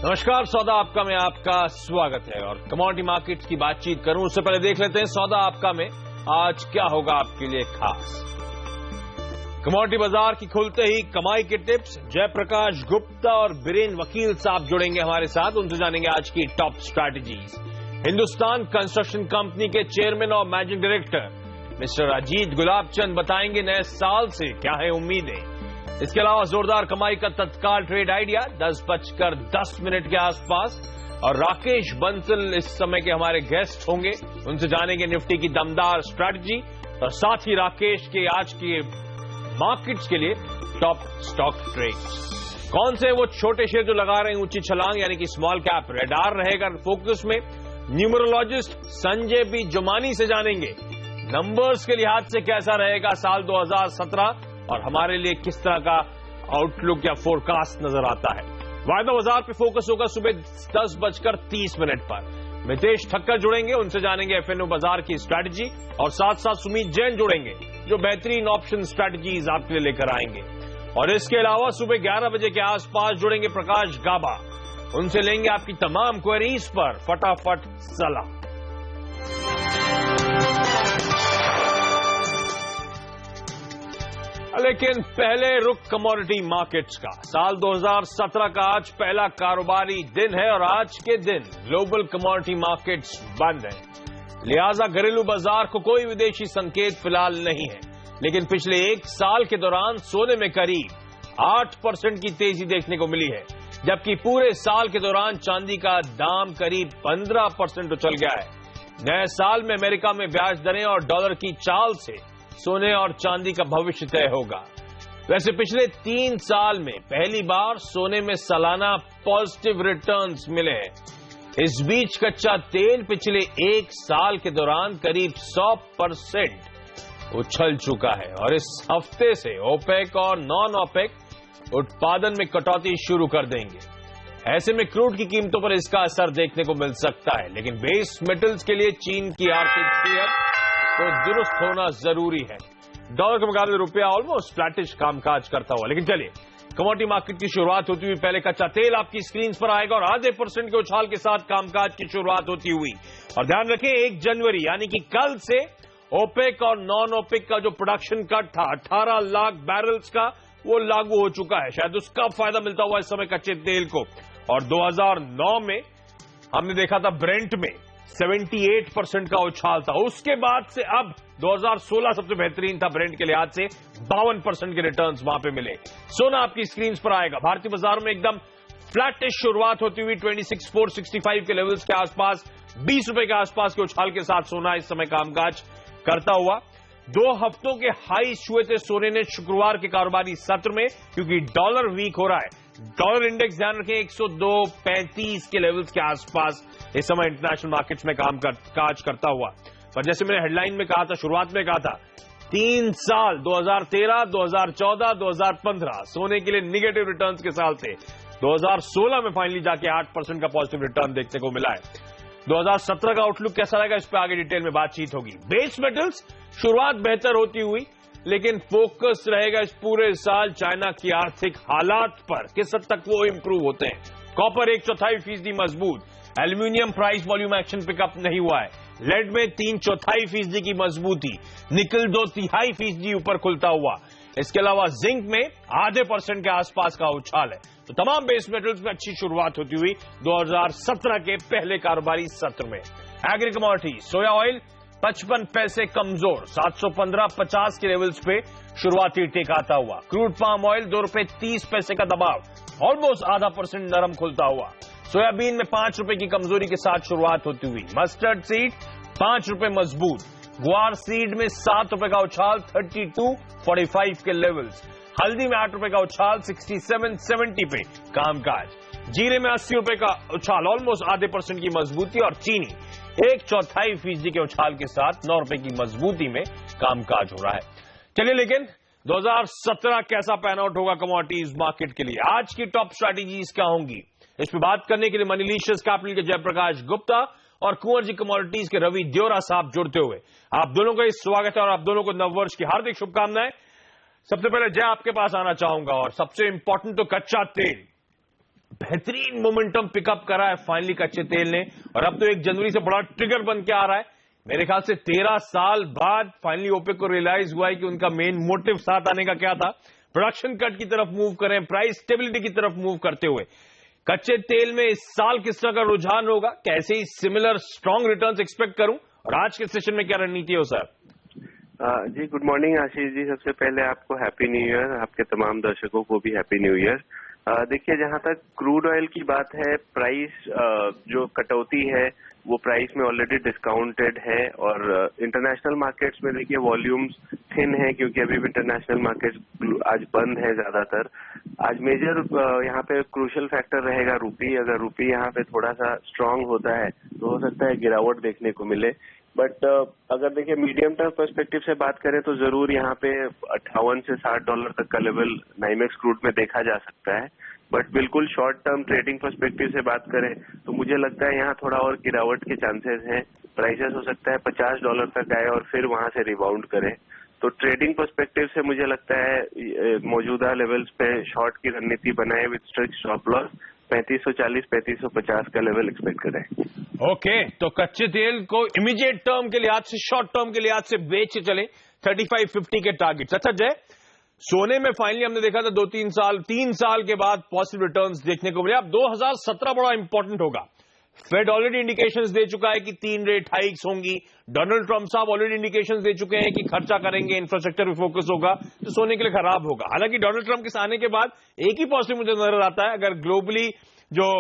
नमस्कार, सौदा आपका में आपका स्वागत है। और कमोडिटी मार्केट्स की बातचीत करूं उससे पहले देख लेते हैं सौदा आपका में आज क्या होगा आपके लिए खास। कमोडिटी बाजार की खुलते ही कमाई के टिप्स, जयप्रकाश गुप्ता और बीरेन वकील साहब जुड़ेंगे हमारे साथ, उनसे जानेंगे आज की top strategies. Hindustan construction company के चेयरमैन और managing director mister Ajit Gulabchand बताएंगे नए साल से क्या है उम्मीदें। इसके अलावा जोरदार कमाई का तत्काल ट्रेड आइडिया 10:10 के आसपास, और राकेश बंसल इस समय के हमारे गेस्ट होंगे, उनसे जानेंगे निफ्टी की दमदार स्ट्रैटेजी और साथ ही राकेश के आज के मार्केट्स के लिए टॉप स्टॉक ट्रेड्स। कौन से वो छोटे शेयर जो लगा रहे हैं ऊंची छलांग, यानी कि स्मॉल कैप रेडार रहेगा फोकस में। न्यूमरोलॉजिस्ट संजय बी जुमानी से जानेंगे नंबर्स के लिहाज से कैसा रहेगा साल 2017 और हमारे लिए किस तरह का आउटलुक या फोरकास्ट नजर आता है। वायदा बाजार पे फोकस होगा सुबह 10:30 पर। मितेश ठक्कर जुड़ेंगे, उनसे जानेंगे एफएनओ बाजार की स्ट्रैटेजी, और साथ साथ सुमित जैन जुड़ेंगे जो बेहतरीन ऑप्शन स्ट्रैटेजीज आपके लिए लेकर आएंगे। और इसके अलावा सुबह 11 बजे के आसपास जुड़ेंगे प्रकाश गाबा, उनसे लेंगे आपकी तमाम क्वेरीज पर फटाफट सलाह। लेकिन पहले रुख कमोडिटी मार्केट्स का। साल 2017 का आज पहला कारोबारी दिन है और आज के दिन ग्लोबल कमोडिटी मार्केट्स बंद है, लिहाजा घरेलू बाजार को कोई विदेशी संकेत फिलहाल नहीं है। लेकिन पिछले एक साल के दौरान सोने में करीब 8% की तेजी देखने को मिली है, जबकि पूरे साल के दौरान चांदी का दाम करीब 15% उछल गया है। नए साल में अमेरिका में ब्याज दरें और डॉलर की चाल से सोने और चांदी का भविष्य तय होगा। वैसे पिछले 3 साल में पहली बार सोने में सालाना पॉजिटिव रिटर्न्स मिले हैं। इस बीच कच्चा तेल पिछले एक साल के दौरान करीब 100% उछल चुका है और इस हफ्ते से ओपेक और नॉन ओपेक उत्पादन में कटौती शुरू कर देंगे। ऐसे में क्रूड की कीमतों पर इसका असर देखने को मिल सकता है, लेकिन बेस मेटल्स के लिए चीन की आर्थिक सेहत तो दुरुस्त होना जरूरी है। डॉलर के मुकाबले रुपया ऑलमोस्ट फ्लैटिश कामकाज करता हुआ। लेकिन चलिए, कमोडिटी मार्केट की शुरुआत होती हुई पहले कच्चा तेल आपकी स्क्रीन पर आएगा और आधे % के उछाल के साथ कामकाज की शुरुआत होती हुई। और ध्यान रखें 1 जनवरी यानी कि कल से ओपेक और नॉन ओपेक का जो प्रोडक्शन कट था 18 लाख बैरल्स का, वो लागू हो चुका है। शायद उसका फायदा मिलता हुआ इस समय कच्चे तेल को। और 2009 में हमने देखा था ब्रेंट में 78% का उछाल था। उसके बाद से अब 2016 सबसे बेहतरीन था ब्रेंट के लिहाज से, 52% के रिटर्न्स वहां पे मिले। सोना आपकी स्क्रीन पर आएगा। भारतीय बाजार में एकदम फ्लैटिश शुरुआत होती हुई 26,465 के लेवल्स के आसपास, 20 रुपए के आसपास के उछाल के साथ सोना इस समय कामकाज करता हुआ। 2 हफ्तों के हाई छुए थे सोने ने शुक्रवार के कारोबारी सत्र में, क्योंकि डॉलर वीक हो रहा है। डॉलर इंडेक्स ध्यान रखें 102.35 के लेवल्स के आसपास इस समय इंटरनेशनल मार्केट्स में काज करता हुआ। पर जैसे मैंने हेडलाइन में कहा था, शुरुआत में कहा था, 3 साल 2013, 2014, 2015 सोने के लिए निगेटिव रिटर्न्स के साल थे। 2016 में फाइनली जाके 8% का पॉजिटिव रिटर्न देखने को मिला है। 2017 का आउटलुक कैसा रहेगा, इस पर आगे डिटेल में बातचीत होगी। बेस मेटल्स शुरुआत बेहतर होती हुई, लेकिन फोकस रहेगा इस पूरे साल चाइना की आर्थिक हालात पर, किस हद तक वो इंप्रूव होते हैं। कॉपर 1/4% मजबूत, aluminium price volume action pickup नहीं हुआ है। लेड में 3/4% की मजबूती, निकल 2/3% ऊपर खुलता हुआ। इसके अलावा जिंक में आधे % के आसपास का उछाल है। तो तमाम बेस मेटल्स में अच्छी शुरुआत होती हुई 2017 के पहले कारोबारी सत्र में। एग्री कमोडिटी, सोया ऑयल 55 पैसे कमजोर, 715.50 के लेवल्स पे शुरुआती टेक आता हुआ। क्रूड पाम ऑयल 2 रुपए 30 पैसे का दबाव, ऑलमोस्ट आधा % नरम खुलता हुआ। सोयाबीन में 5 रुपए की कमजोरी के साथ शुरुआत होती हुई। मस्टर्ड सीड 5 रुपए मजबूत, गुआर सीड में 7 रुपए का उछाल 32.45 के लेवल्स। हल्दी में 8 रुपए का उछाल 67.70 पे कामकाज। जीरे में 80 रुपए का उछाल, ऑलमोस्ट आधे % की मजबूती। और चीनी 1/4% के उछाल के साथ 9 रुपए की मजबूती में कामकाज हो रहा है। चलिए, लेकिन 2017 कैसा पैन आउट होगा कमोडिटीज मार्केट के लिए, आज की टॉप स्ट्रैटेजीज क्या होंगी, इस पर बात करने के लिए मनीलिशियस कैपिटल के जयप्रकाश गुप्ता और कुंवर जी कमोडिटीज के रवि देवरा साहब जुड़ते हुए आप दोनों का स्वागत है और आप दोनों को नववर्ष की हार्दिक शुभकामनाएं। सबसे पहले जय आपके पास आना चाहूंगा, और सबसे इंपॉर्टेंट तो कच्चा तेल। बेहतरीन मोमेंटम पिकअप करा है फाइनली कच्चे तेल ने, और अब तो 1 जनवरी से बड़ा ट्रिगर बन के आ रहा है। मेरे ख्याल से 13 साल बाद फाइनली ओपेक को रियलाइज हुआ है कि उनका मेन मोटिव साथ आने का क्या था, प्रोडक्शन कट की तरफ मूव करें, प्राइस स्टेबिलिटी की तरफ मूव करते हुए। कच्चे तेल में इस साल किस तरह का रुझान होगा, कैसे ही सिमिलर स्ट्रांग रिटर्न्स एक्सपेक्ट करूं, और आज के सेशन में क्या रणनीति हो सर? जी गुड मॉर्निंग आशीष जी। सबसे पहले आपको हैप्पी न्यू ईयर, आपके तमाम दर्शकों को भी हैप्पी न्यू ईयर। देखिए, जहां तक क्रूड ऑयल की बात है, प्राइस जो कटौती है वो प्राइस में ऑलरेडी डिस्काउंटेड है, और इंटरनेशनल मार्केट्स में देखिए वॉल्यूम्स थिन है, क्योंकि अभी भी इंटरनेशनल मार्केट्स आज बंद है ज्यादातर। आज मेजर यहाँ पे क्रूशियल फैक्टर रहेगा रूपी। अगर रूपी यहाँ पे थोड़ा सा स्ट्रांग होता है तो हो सकता है गिरावट देखने को मिले। बट अगर देखिए मीडियम टर्म पर्सपेक्टिव से बात करें तो जरूर यहाँ पे 58 से $60 तक का लेवल नाइमेक्स क्रूड में देखा जा सकता है। बट बिल्कुल शॉर्ट टर्म ट्रेडिंग पर्सपेक्टिव से बात करें तो मुझे लगता है यहाँ थोड़ा और गिरावट के चांसेस हैं। प्राइसेस हो सकता है $50 तक आए और फिर वहां से रिबाउंड करे। तो ट्रेडिंग पर्सपेक्टिव से मुझे लगता है मौजूदा लेवल्स पे शॉर्ट की रणनीति बनाए विद स्ट्रिक्ट स्टॉप लॉस। 3540 3550 का लेवल एक्सपेक्ट करें। ओके, तो कच्चे तेल को इमीडिएट टर्म के लिहाज से, शॉर्ट टर्म के लिहाज से बेच चले 3550 के टारगेट। अच्छा जय, सोने में फाइनली हमने देखा था 3 साल के बाद पॉजिटिव रिटर्न्स देखने को मिले। अब 2017 बड़ा इंपॉर्टेंट होगा। फेड ऑलरेडी इंडिकेशंस दे चुका है कि 3 रेट हाइक्स होंगी। डोनाल्ड ट्रंप साहब ऑलरेडी इंडिकेशंस दे चुके हैं कि खर्चा करेंगे, इंफ्रास्ट्रक्चर पे फोकस होगा, तो सोने के लिए खराब होगा। हालांकि डोनाल्ड ट्रंप के आने के बाद एक ही पॉजिटिव मुझे नजर आता है, अगर ग्लोबली जो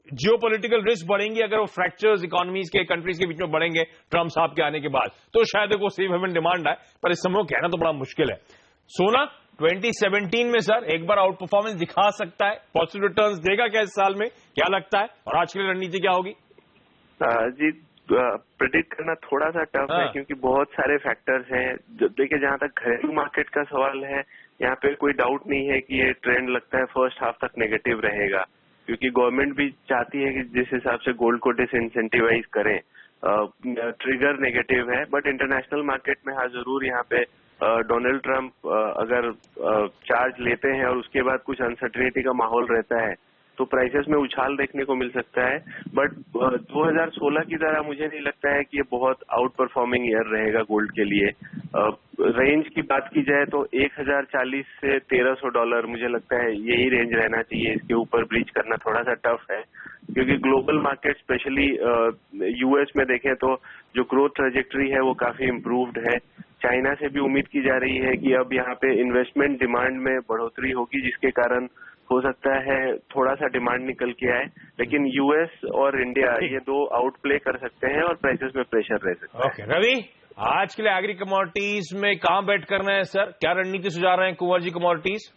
जियोपॉलिटिकल रिस्क बढ़ेंगी, अगर वो फ्रैक्चर्स इकोनॉमीज के कंट्रीज के बीच में बढ़ेंगे ट्रंप साहब के आने के बाद, तो शायद वो सेफ हेवन डिमांड आए, पर इस समय कहना तो बड़ा मुश्किल है। सोना 2017 में सर एक बार आउट परफॉर्मेंस दिखा सकता है, पॉजिटिव रिटर्न्स देगा क्या इस साल में, क्या लगता है, और आज के लिए रणनीति क्या होगी? जी प्रेडिक्ट करना थोड़ा सा टफ है, क्योंकि बहुत सारे फैक्टर्स हैं। देखिए, जहां तक घरेलू मार्केट का सवाल है, यहाँ पे कोई डाउट नहीं है कि ये ट्रेंड लगता है फर्स्ट हाफ तक नेगेटिव रहेगा, क्योंकि गवर्नमेंट भी चाहती है कि जिस हिसाब से गोल्ड को डिसइंसेंटिवाइज करें, ट्रिगर नेगेटिव है। बट इंटरनेशनल मार्केट में हाँ जरूर यहाँ पे डोनाल्ड ट्रंप अगर चार्ज लेते हैं और उसके बाद कुछ अनसर्टेनिटी का माहौल रहता है तो प्राइसेस में उछाल देखने को मिल सकता है। बट 2016 की तरह मुझे नहीं लगता है कि ये बहुत आउट परफॉर्मिंग ईयर रहेगा गोल्ड के लिए। रेंज की बात की जाए तो 1040 से $1300 मुझे लगता है यही रेंज रहना चाहिए। इसके ऊपर ब्रीच करना थोड़ा सा टफ है, क्योंकि ग्लोबल मार्केट स्पेशली यूएस में देखें तो जो ग्रोथ ट्रेजेक्टरी है वो काफी इम्प्रूव्ड है। चाइना से भी उम्मीद की जा रही है कि अब यहाँ पे इन्वेस्टमेंट डिमांड में बढ़ोतरी होगी, जिसके कारण हो सकता है थोड़ा सा डिमांड निकल के आए। लेकिन यूएस और इंडिया ये दो आउट प्ले कर सकते हैं और प्राइसेस में प्रेशर रह सकता है। ओके रवि, आज के लिए एग्री कमोडिटीज में कहां बेट करना है सर, क्या रणनीति सुझा रहे हैं Kunwar ji commodities?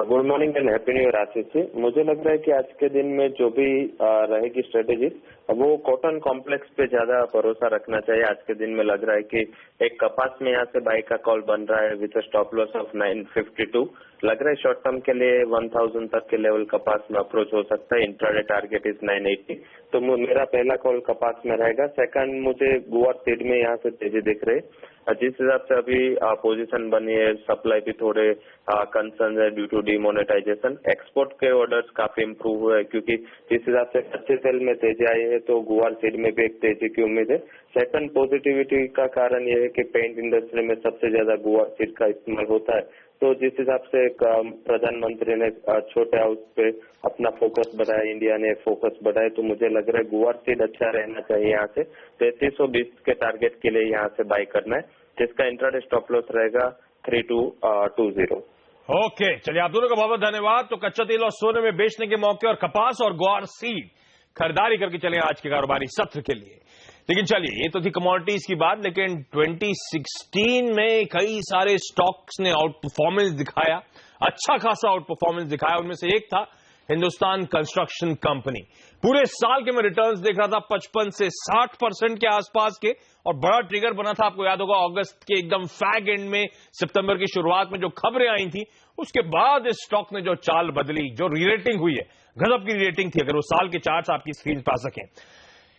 Good morning and happy new year Ashish ji. मुझे लग रहा है कि आज के दिन में जो भी रहेगी स्ट्रेटेजी, वो कॉटन कॉम्प्लेक्स पे ज्यादा भरोसा रखना चाहिए। आज के दिन में लग रहा है कि एक कपास में यहाँ से बाई का कॉल बन रहा है विद स्टॉप लॉस ऑफ 952। लग रहा है शॉर्ट टर्म के लिए 1000 तक के लेवल कपास में अप्रोच हो सकता है। इंट्राडे टारगेट इज 980, तो मेरा पहला कॉल कपास में रहेगा। सेकंड, मुझे गुआर सीड में यहाँ से तेजी दिख रही है। जिस हिसाब से अभी पोजीशन बनी है, सप्लाई भी थोड़े कंसर्न है ड्यू टू डिमोनेटाइजेशन। एक्सपोर्ट के ऑर्डर्स काफी इम्प्रूव हुए हैं, क्योंकि जिस हिसाब से कच्चे तेल में तेजी आई है तो गुआर सीड में भी एक तेजी की उम्मीद है। सेकंड, पॉजिटिविटी का कारण यह है कि पेंट इंडस्ट्री में सबसे ज्यादा गुआर सीड का इस्तेमाल होता है। तो जिस हिसाब से प्रधानमंत्री ने छोटे हाउस पे अपना फोकस बढ़ाया, इंडिया ने फोकस बढ़ाया, तो मुझे लग रहा है गुआर सीड अच्छा रहना चाहिए। यहाँ से 3320 के टारगेट के लिए यहाँ से बाई करना है, जिसका इंट्राडे स्टॉप लॉस रहेगा 3220। ओके, चलिए आप दोनों का बहुत बहुत धन्यवाद। तो कच्चा तेल और सोने में बेचने के मौके और कपास और गुआर सीड खरीदारी करके चले आज के कारोबारी सत्र के लिए। लेकिन चलिए, ये तो थी कमोडिटीज की बात, लेकिन 2016 में कई सारे स्टॉक्स ने आउट परफॉर्मेंस दिखाया, अच्छा खासा आउट परफॉर्मेंस दिखाया। उनमें से एक था हिंदुस्तान कंस्ट्रक्शन कंपनी। पूरे साल के मैं रिटर्न्स देख रहा था 55 से 60% के आसपास के, और बड़ा ट्रिगर बना था, आपको याद होगा अगस्त के एकदम फैग एंड में, सितंबर की शुरुआत में जो खबरें आई थी, उसके बाद इस स्टॉक ने जो चाल बदली, जो रीरेटिंग हुई है, गजब की रीरेटिंग थी। अगर वो साल के चार्ट्स आपकी स्क्रीन पर आ सकें।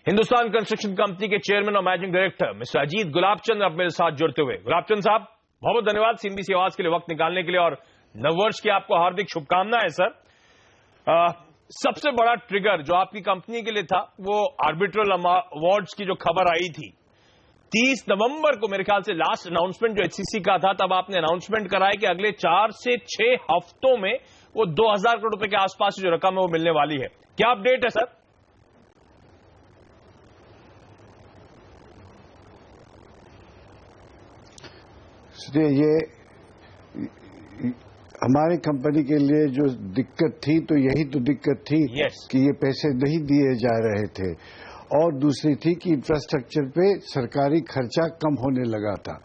हिंदुस्तान कंस्ट्रक्शन कंपनी के चेयरमैन और managing director mister Ajit Gulabchand अब मेरे साथ जुड़ते हुए। गुलाबचंद साहब, बहुत बहुत धन्यवाद सीएनबीसी आवाज के लिए वक्त निकालने के लिए, और नववर्ष की आपको हार्दिक शुभकामनाएं सर। सबसे बड़ा ट्रिगर जो आपकी कंपनी के लिए था वो आर्बिट्रल अवार्ड्स की जो खबर आई थी 30 नवंबर को, मेरे ख्याल से लास्ट अनाउंसमेंट जो एचसीसी का था, तब आपने अनाउंसमेंट कराया कि अगले 4 से 6 हफ्तों में वो 2000 करोड़ रुपए के आसपास जो रकम है वो मिलने वाली है। क्या अपडेट है सर? ये हमारी कंपनी के लिए जो दिक्कत थी, तो यही तो दिक्कत थी कि ये पैसे नहीं दिए जा रहे थे, और दूसरी थी कि इंफ्रास्ट्रक्चर पे सरकारी खर्चा कम होने लगा था।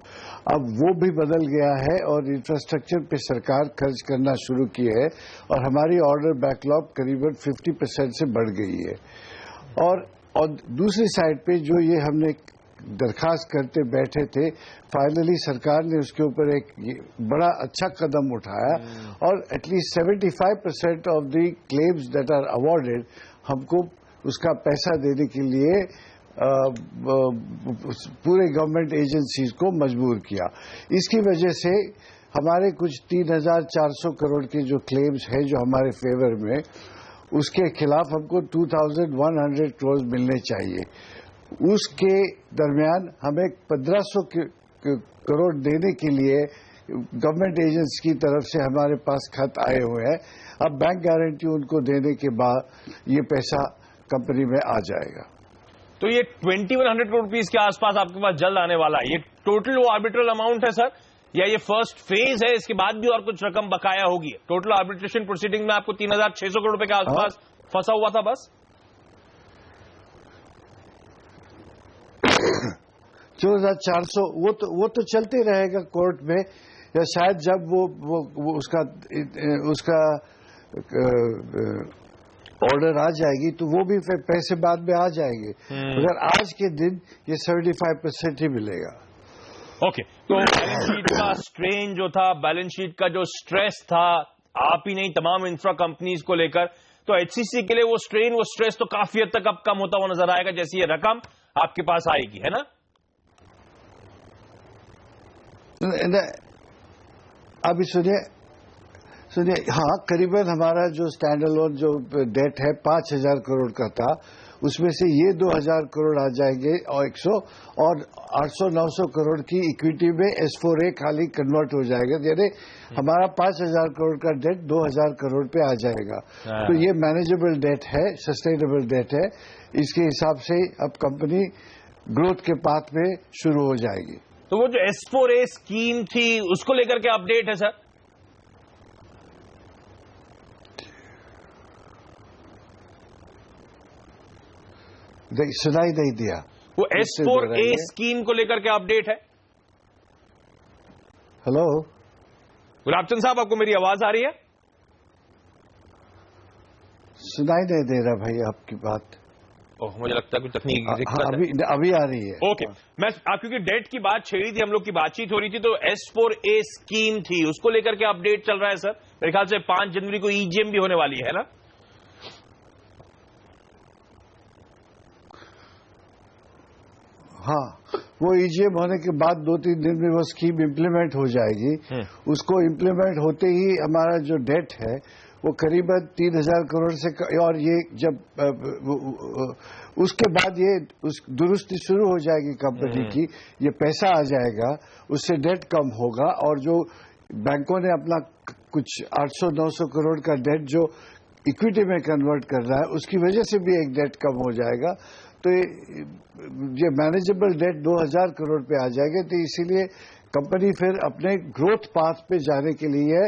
अब वो भी बदल गया है और इंफ्रास्ट्रक्चर पे सरकार खर्च करना शुरू की है और हमारी ऑर्डर बैकलॉग करीबन 50% से बढ़ गई है। और दूसरी साइड पे जो ये हमने दरखास्त करते बैठे थे, फाइनली सरकार ने उसके ऊपर एक बड़ा अच्छा कदम उठाया और at least 75% of the claims that are awarded हमको उसका पैसा देने के लिए पूरे गवर्नमेंट एजेंसीज को मजबूर किया। इसकी वजह से हमारे कुछ 3400 करोड़ के जो क्लेम्स हैं जो हमारे फेवर में, उसके खिलाफ हमको 2100 करोड़ मिलने चाहिए। उसके दरमियान हमें 1500 करोड़ देने के लिए गवर्नमेंट एजेंसी की तरफ से हमारे पास खत आए हुए हैं। अब बैंक गारंटी उनको देने के बाद ये पैसा कंपनी में आ जाएगा। तो ये 2100 करोड़ रुपीस के आसपास आपके पास जल्द आने वाला है। ये टोटल वो आर्बिट्रल अमाउंट है सर, या ये फर्स्ट फेज है, इसके बाद भी और कुछ रकम बकाया होगी? टोटल आर्बिट्रेशन प्रोसीडिंग में आपको 3600 करोड़ रुपए के आसपास फंसा हुआ था बस? 4400 वो तो चलते रहेगा कोर्ट में, या शायद जब वो उसका ऑर्डर आ जाएगी तो वो भी पैसे बाद में आ जाएंगे, मगर आज के दिन ये 75% ही मिलेगा। ओके, तो बैलेंस शीट का स्ट्रेन जो था, बैलेंस शीट का जो स्ट्रेस था, आप ही नहीं तमाम इंफ्रा कंपनीज को लेकर, तो एचसीसी के लिए वो स्ट्रेन, वो स्ट्रेस तो काफी हद तक अब कम होता हुआ नजर आएगा जैसी ये रकम आपके पास आएगी, है ना? अभी सुनिए, हाँ, करीबन हमारा जो स्टैंड अलोन जो डेट है 5000 करोड़ का था, उसमें से ये 2000 करोड़ आ जाएंगे और 800-900 करोड़ की इक्विटी में S4A खाली कन्वर्ट हो जाएगा, यानी हमारा 5000 करोड़ का डेट 2000 करोड़ पे आ जाएगा। तो ये मैनेजेबल डेट है, सस्टेनेबल डेट है। इसके हिसाब से अब कंपनी ग्रोथ के पाथ में शुरू हो जाएगी। तो वो जो S4A स्कीम थी उसको लेकर के अपडेट है सर? सुनाई नहीं दिया। वो S4A स्कीम को लेकर के अपडेट है? हेलो गुलाबचंद साहब, आपको मेरी आवाज आ रही है? सुनाई नहीं दे रहा भाई आपकी बात। ओह, मुझे लगता है कुछ तकनीकी दिक्कत अभी आ रही है। ओके, मैं आप क्योंकि डेट की बात छेड़ी थी, हम लोग की बातचीत हो रही थी, तो S4A स्कीम थी, उसको लेकर के अपडेट चल रहा है सर? मेरे ख्याल से 5 जनवरी को EGM भी होने वाली है ना? हाँ, वो EGM होने के बाद 2-3 दिन में वो स्कीम इम्प्लीमेंट हो जाएगी। उसको इम्प्लीमेंट होते ही हमारा जो डेट है वो करीबन 3000 करोड़ से, और ये जब उसके बाद ये दुरुस्ती शुरू हो जाएगी कंपनी की, ये पैसा आ जाएगा, उससे डेट कम होगा, और जो बैंकों ने अपना कुछ 800-900 करोड़ का डेट जो इक्विटी में कन्वर्ट कर रहा है, उसकी वजह से भी एक डेट कम हो जाएगा। तो ये मैनेजेबल डेट 2000 करोड़ पे आ जाएगा। तो इसीलिए कंपनी फिर अपने ग्रोथ पाथ पे जाने के लिए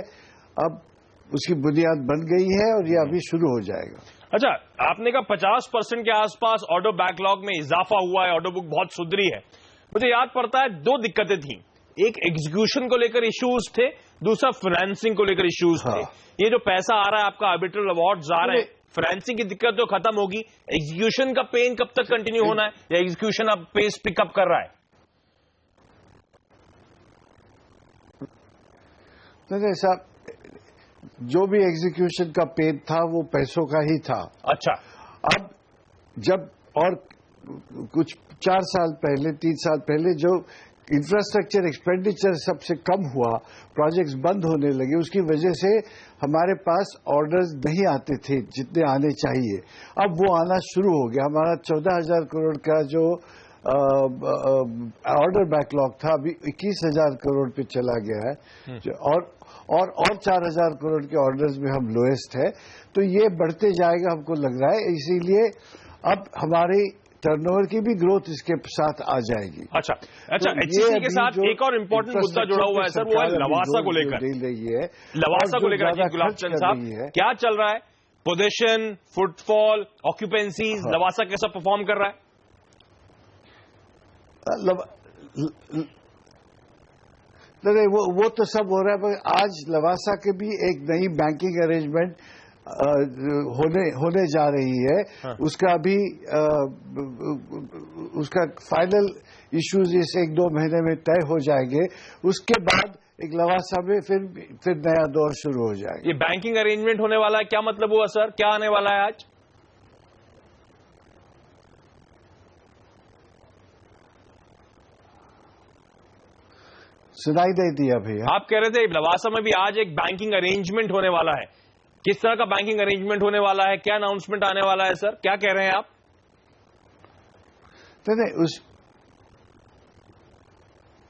अब उसकी बुनियाद बन गई है और ये अभी शुरू हो जाएगा। अच्छा, आपने कहा 50% के आसपास ऑर्डर बैकलॉग में इजाफा हुआ है, ऑर्डर बुक बहुत सुधरी है। मुझे याद पड़ता है 2 दिक्कतें थी, एक एग्जीक्यूशन को लेकर इश्यूज थे, दूसरा फाइनेंसिंग को लेकर इश्यूज थे। ये जो पैसा आ रहा है आपका, आर्बिट्रल अवार्ड्स आ रहे हैं, फाइनेंसिंग की दिक्कत तो खत्म होगी, एग्जीक्यूशन का पेन कब तक कंटिन्यू होना है, या एग्जीक्यूशन अब पेस पिकअप कर रहा है? नहीं साहब, जो भी एग्जीक्यूशन का पेन था वो पैसों का ही था। अच्छा, अब जब और कुछ 4 साल पहले 3 साल पहले जो इंफ्रास्ट्रक्चर एक्सपेंडिचर सबसे कम हुआ, प्रोजेक्ट्स बंद होने लगे, उसकी वजह से हमारे पास ऑर्डर्स नहीं आते थे जितने आने चाहिए। अब वो आना शुरू हो गया। हमारा 14,000 करोड़ का जो ऑर्डर बैकलॉग था अभी 21,000 करोड़ पे चला गया है और 4,000 करोड़ के ऑर्डर्स में हम लोएस्ट है। तो ये बढ़ते जाएगा हमको लग रहा है, इसीलिए अब हमारी टर्नओवर की भी ग्रोथ इसके साथ आ जाएगी। अच्छा, एचसीसी के साथ एक और इम्पोर्टेंट मुद्दा जुड़ा हुआ है सर, वो है लवासा को लेकर। लवासा को लेकर अजीत गुलाब चंद साहब, क्या चल रहा है? पोजीशन, फुटफॉल, ऑक्यूपेंसीज, लवासा कैसा परफॉर्म कर रहा है? नहीं, वो तो सब हो रहा है, पर आज लवासा के भी एक नई बैंकिंग अरेंजमेंट होने जा रही है। हाँ। उसका भी उसका फाइनल इश्यूज इस 1-2 महीने में तय हो जाएंगे। उसके बाद एक लवासा में फिर नया दौर शुरू हो जाएगा। ये बैंकिंग अरेंजमेंट होने वाला है, क्या मतलब हुआ सर? क्या आने वाला है आज? सुनाई नहीं दिया भैया। आप कह रहे थे लवासा में भी आज एक बैंकिंग अरेंजमेंट होने वाला है। किस तरह का बैंकिंग अरेंजमेंट होने वाला है? क्या अनाउंसमेंट आने वाला है सर? क्या कह रहे हैं आप? नहीं,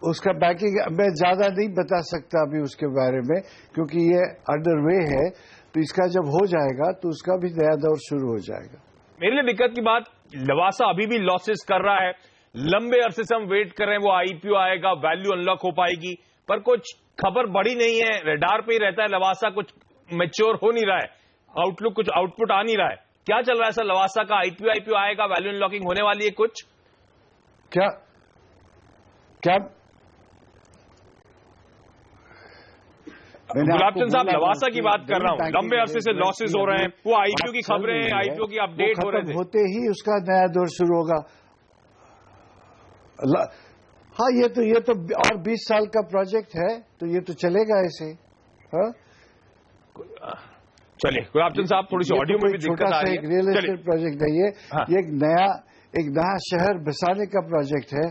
उसका बैंकिंग मैं ज्यादा नहीं बता सकता अभी उसके बारे में, क्योंकि ये अंडरवे है। तो इसका जब हो जाएगा तो उसका भी नया दौर शुरू हो जाएगा। मेरे लिए दिक्कत की बात, लवासा अभी भी लॉसेस कर रहा है। लंबे अरसे से हम वेट कर रहे हैं, वो आईपीओ आएगा, वैल्यू अनलॉक हो पाएगी, पर कुछ खबर बड़ी नहीं है। रडार पे ही रहता है लवासा, कुछ मैच्योर हो नहीं रहा है, आउटलुक, कुछ आउटपुट आ नहीं रहा है। क्या चल रहा है सर लवासा का? आईपीओ आएगा, वैल्यू अनलॉकिंग होने वाली है कुछ? क्या गुलाब चंद साहब, लवासा की बात कर रहा हूं, लंबे अरसे से लॉसेस हो रहे हैं, वो आईपीओ की खबरें, आईपीओ की अपडेट हो रहे थे। होते ही उसका नया दौर शुरू होगा। हाँ, ये तो और 20 साल का प्रोजेक्ट है, तो ये तो चलेगा ऐसे। हाँ, चलिए गुलाब चंद साहब, थोड़ी सी ऑडियो में भी दिक्कत आ रही है। एक रियल एस्टेट प्रोजेक्ट है ये। हाँ। ये एक नया शहर बसाने का प्रोजेक्ट है।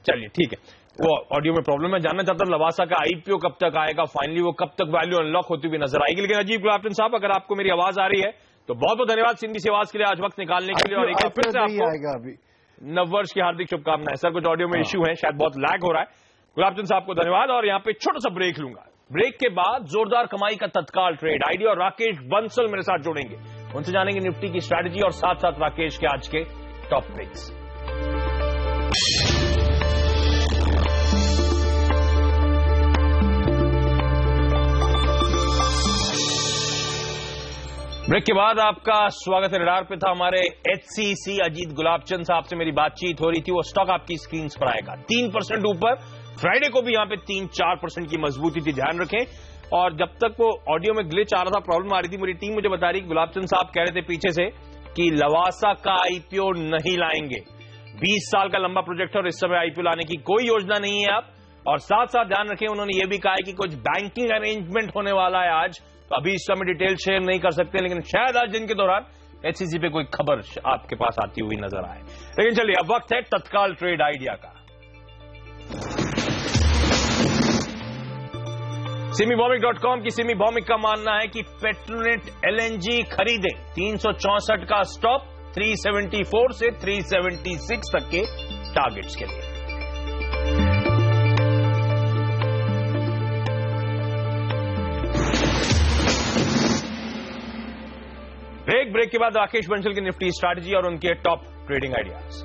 चलिए ठीक है, वो ऑडियो में प्रॉब्लम है। जानना चाहता हूं लवासा का आईपीओ कब तक आएगा, फाइनली वो कब तक वैल्यू अनलॉक होती हुई नजर आएगी। लेकिन अजीब गुलाब चंद साहब, अगर आपको मेरी आवाज आ रही है तो बहुत बहुत धन्यवाद सिंधी से आवाज के लिए, आज वक्त निकालने के लिए। और एक बार फिर से आपको आएगा अभी नववर्ष की हार्दिक शुभकामनाएं। सर कुछ ऑडियो में इश्यू है, शायद बहुत लैग हो रहा है। गुलाब चंद साहब को धन्यवाद। और यहां पे छोटा सा ब्रेक लूंगा। ब्रेक के बाद जोरदार कमाई का तत्काल ट्रेड आइडिया और राकेश बंसल मेरे साथ जुड़ेंगे, उनसे जानेंगे निफ्टी की स्ट्रैटेजी और साथ साथ राकेश के आज के टॉप पिक्स। ब्रेक के बाद आपका स्वागत है। रडार पे था हमारे एचसीसी अजीत गुलाब चंद साहब से मेरी बातचीत हो रही थी। वो स्टॉक आपकी स्क्रीन पर आएगा 3% ऊपर। फ्राइडे को भी यहां पे 3-4% की मजबूती थी, ध्यान रखें। और जब तक वो ऑडियो में ग्लिच आ रहा था, प्रॉब्लम आ रही थी, मेरी टीम मुझे बता रही, गुलाब चंद साहब कह रहे थे पीछे से कि लवासा का आईपीओ नहीं लाएंगे। 20 साल का लंबा प्रोजेक्ट है और इस समय आईपीओ लाने की कोई योजना नहीं है आप। और साथ साथ ध्यान रखें, उन्होंने ये भी कहा है कि कुछ बैंकिंग अरेंजमेंट होने वाला है आज। तो अभी इस समय डिटेल शेयर नहीं कर सकते, लेकिन शायद आज दिन के दौरान एचसीसी पे कोई खबर आपके पास आती हुई नजर आए। लेकिन चलिए, अब वक्त है तत्काल ट्रेड आइडिया का। सिमीबॉमिक.com की सिमी बॉमिक का मानना है कि पेट्रोनेट एलएनजी खरीदें। 364 का स्टॉप, 374 से 376 तक के टारगेट्स के लिए। ब्रेक के बाद राकेश बंसल की निफ्टी स्ट्रैटेजी और उनके टॉप ट्रेडिंग आइडियाज।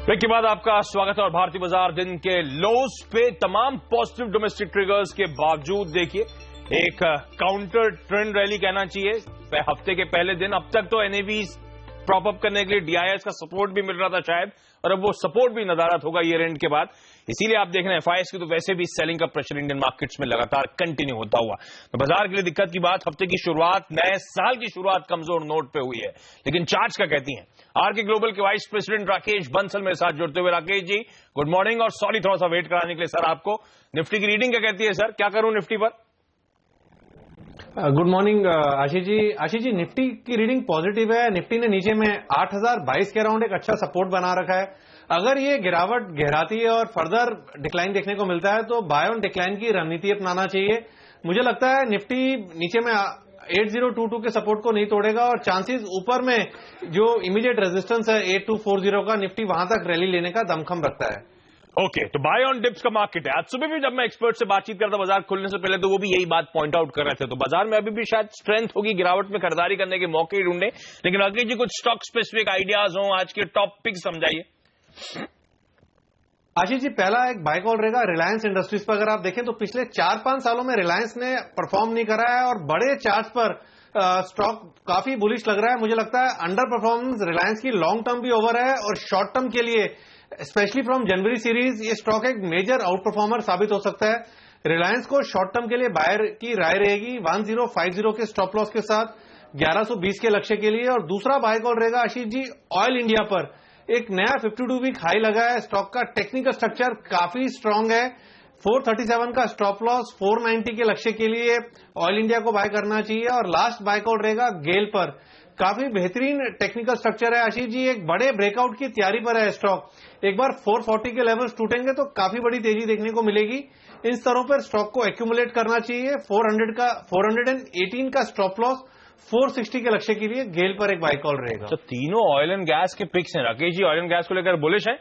ब्रेक के बाद आपका स्वागत है और भारतीय बाजार दिन के लोस पे तमाम पॉजिटिव डोमेस्टिक ट्रिगर्स के बावजूद देखिए एक काउंटर ट्रेंड रैली कहना चाहिए हफ्ते के पहले दिन। अब तक तो एनएवी प्रॉप अप करने के लिए डीआईएस का सपोर्ट भी मिल रहा था शायद, और अब वो सपोर्ट भी नदारत होगा ईयर एंड के बाद। इसीलिए आप देख रहे हैं एफआईएस की तो वैसे भी सेलिंग का प्रेशर इंडियन मार्केट्स में लगातार कंटिन्यू होता हुआ। तो बाजार के लिए दिक्कत की बात, हफ्ते की शुरुआत, नए साल की शुरुआत कमजोर नोट पे हुई है। लेकिन चार्ट्स क्या कहती हैं? आरके ग्लोबल के वाइस प्रेसिडेंट राकेश बंसल मेरे साथ जुड़ते हुए। Rakesh ji good morning. और सॉरी थोड़ा सा वेट कराने के लिए सर आपको। निफ्टी की रीडिंग क्या कहती है सर? क्या करूं निफ्टी पर? Good morning Ashish ji. Ashish ji, Nifty की रीडिंग पॉजिटिव है। निफ्टी ने नीचे में 8022 के अराउंड एक अच्छा सपोर्ट बना रखा है। अगर ये गिरावट गहराती है और फर्दर डिक्लाइन देखने को मिलता है तो बाय ऑन डिक्लाइन की रणनीति अपनाना चाहिए। मुझे लगता है निफ्टी नीचे में 8022 के सपोर्ट को नहीं तोड़ेगा और चांसेस ऊपर में जो इमीडिएट रेजिस्टेंस है 8240 का, निफ्टी वहां तक रैली लेने का दमखम रखता है। ओके, तो बाय ऑन डिप्स का मार्केट है। आज सुबह भी जब मैं एक्सपर्ट से बातचीत करता बाजार खुलने से पहले तो वो भी यही बात पॉइंट आउट कर रहे थे। तो बाजार में अभी भी शायद स्ट्रेंथ होगी, गिरावट में खरीदारी करने के मौके ढूंढे। लेकिन राकेश जी, कुछ स्टॉक स्पेसिफिक आइडियाज हो, आज के टॉप पिक समझाइए। आशीष जी, पहला एक बाय कॉल रहेगा रिलायंस इंडस्ट्रीज पर। अगर आप देखें तो पिछले 4-5 सालों में रिलायंस ने परफॉर्म नहीं करा है और बड़े चार्ट्स पर स्टॉक काफी बुलिश लग रहा है। मुझे लगता है अंडर परफॉर्मेंस रिलायंस की लॉन्ग टर्म भी ओवर है और शॉर्ट टर्म के लिए स्पेशली फ्रॉम जनवरी सीरीज ये स्टॉक एक मेजर आउट परफॉर्मर साबित हो सकता है। रिलायंस को शॉर्ट टर्म के लिए बायर की राय रहेगी 1050 के स्टॉप लॉस के साथ 1120 के लक्ष्य के लिए। और दूसरा बाय कॉल रहेगा आशीष जी ऑयल इंडिया पर। एक नया 52 वीक हाई लगा है। स्टॉक का टेक्निकल स्ट्रक्चर काफी स्ट्रांग है। 437 का स्टॉप लॉस, 490 के लक्ष्य के लिए ऑयल इंडिया को बाय करना चाहिए। और लास्ट बाय कॉल रहेगा गेल पर। काफी बेहतरीन टेक्निकल स्ट्रक्चर है आशीष जी, एक बड़े ब्रेकआउट की तैयारी पर है स्टॉक। एक बार 440 के लेवल्स टूटेंगे तो काफी बड़ी तेजी देखने को मिलेगी। इन स्तरों पर स्टॉक को एक्यूमुलेट करना चाहिए। 418 का स्टॉप लॉस, 460 के लक्ष्य के लिए गेल पर एक बाय कॉल रहेगा। तो तीनों ऑयल एंड गैस के पिक्स हैं। Rakesh ji, oil and gas को लेकर बुलिश है?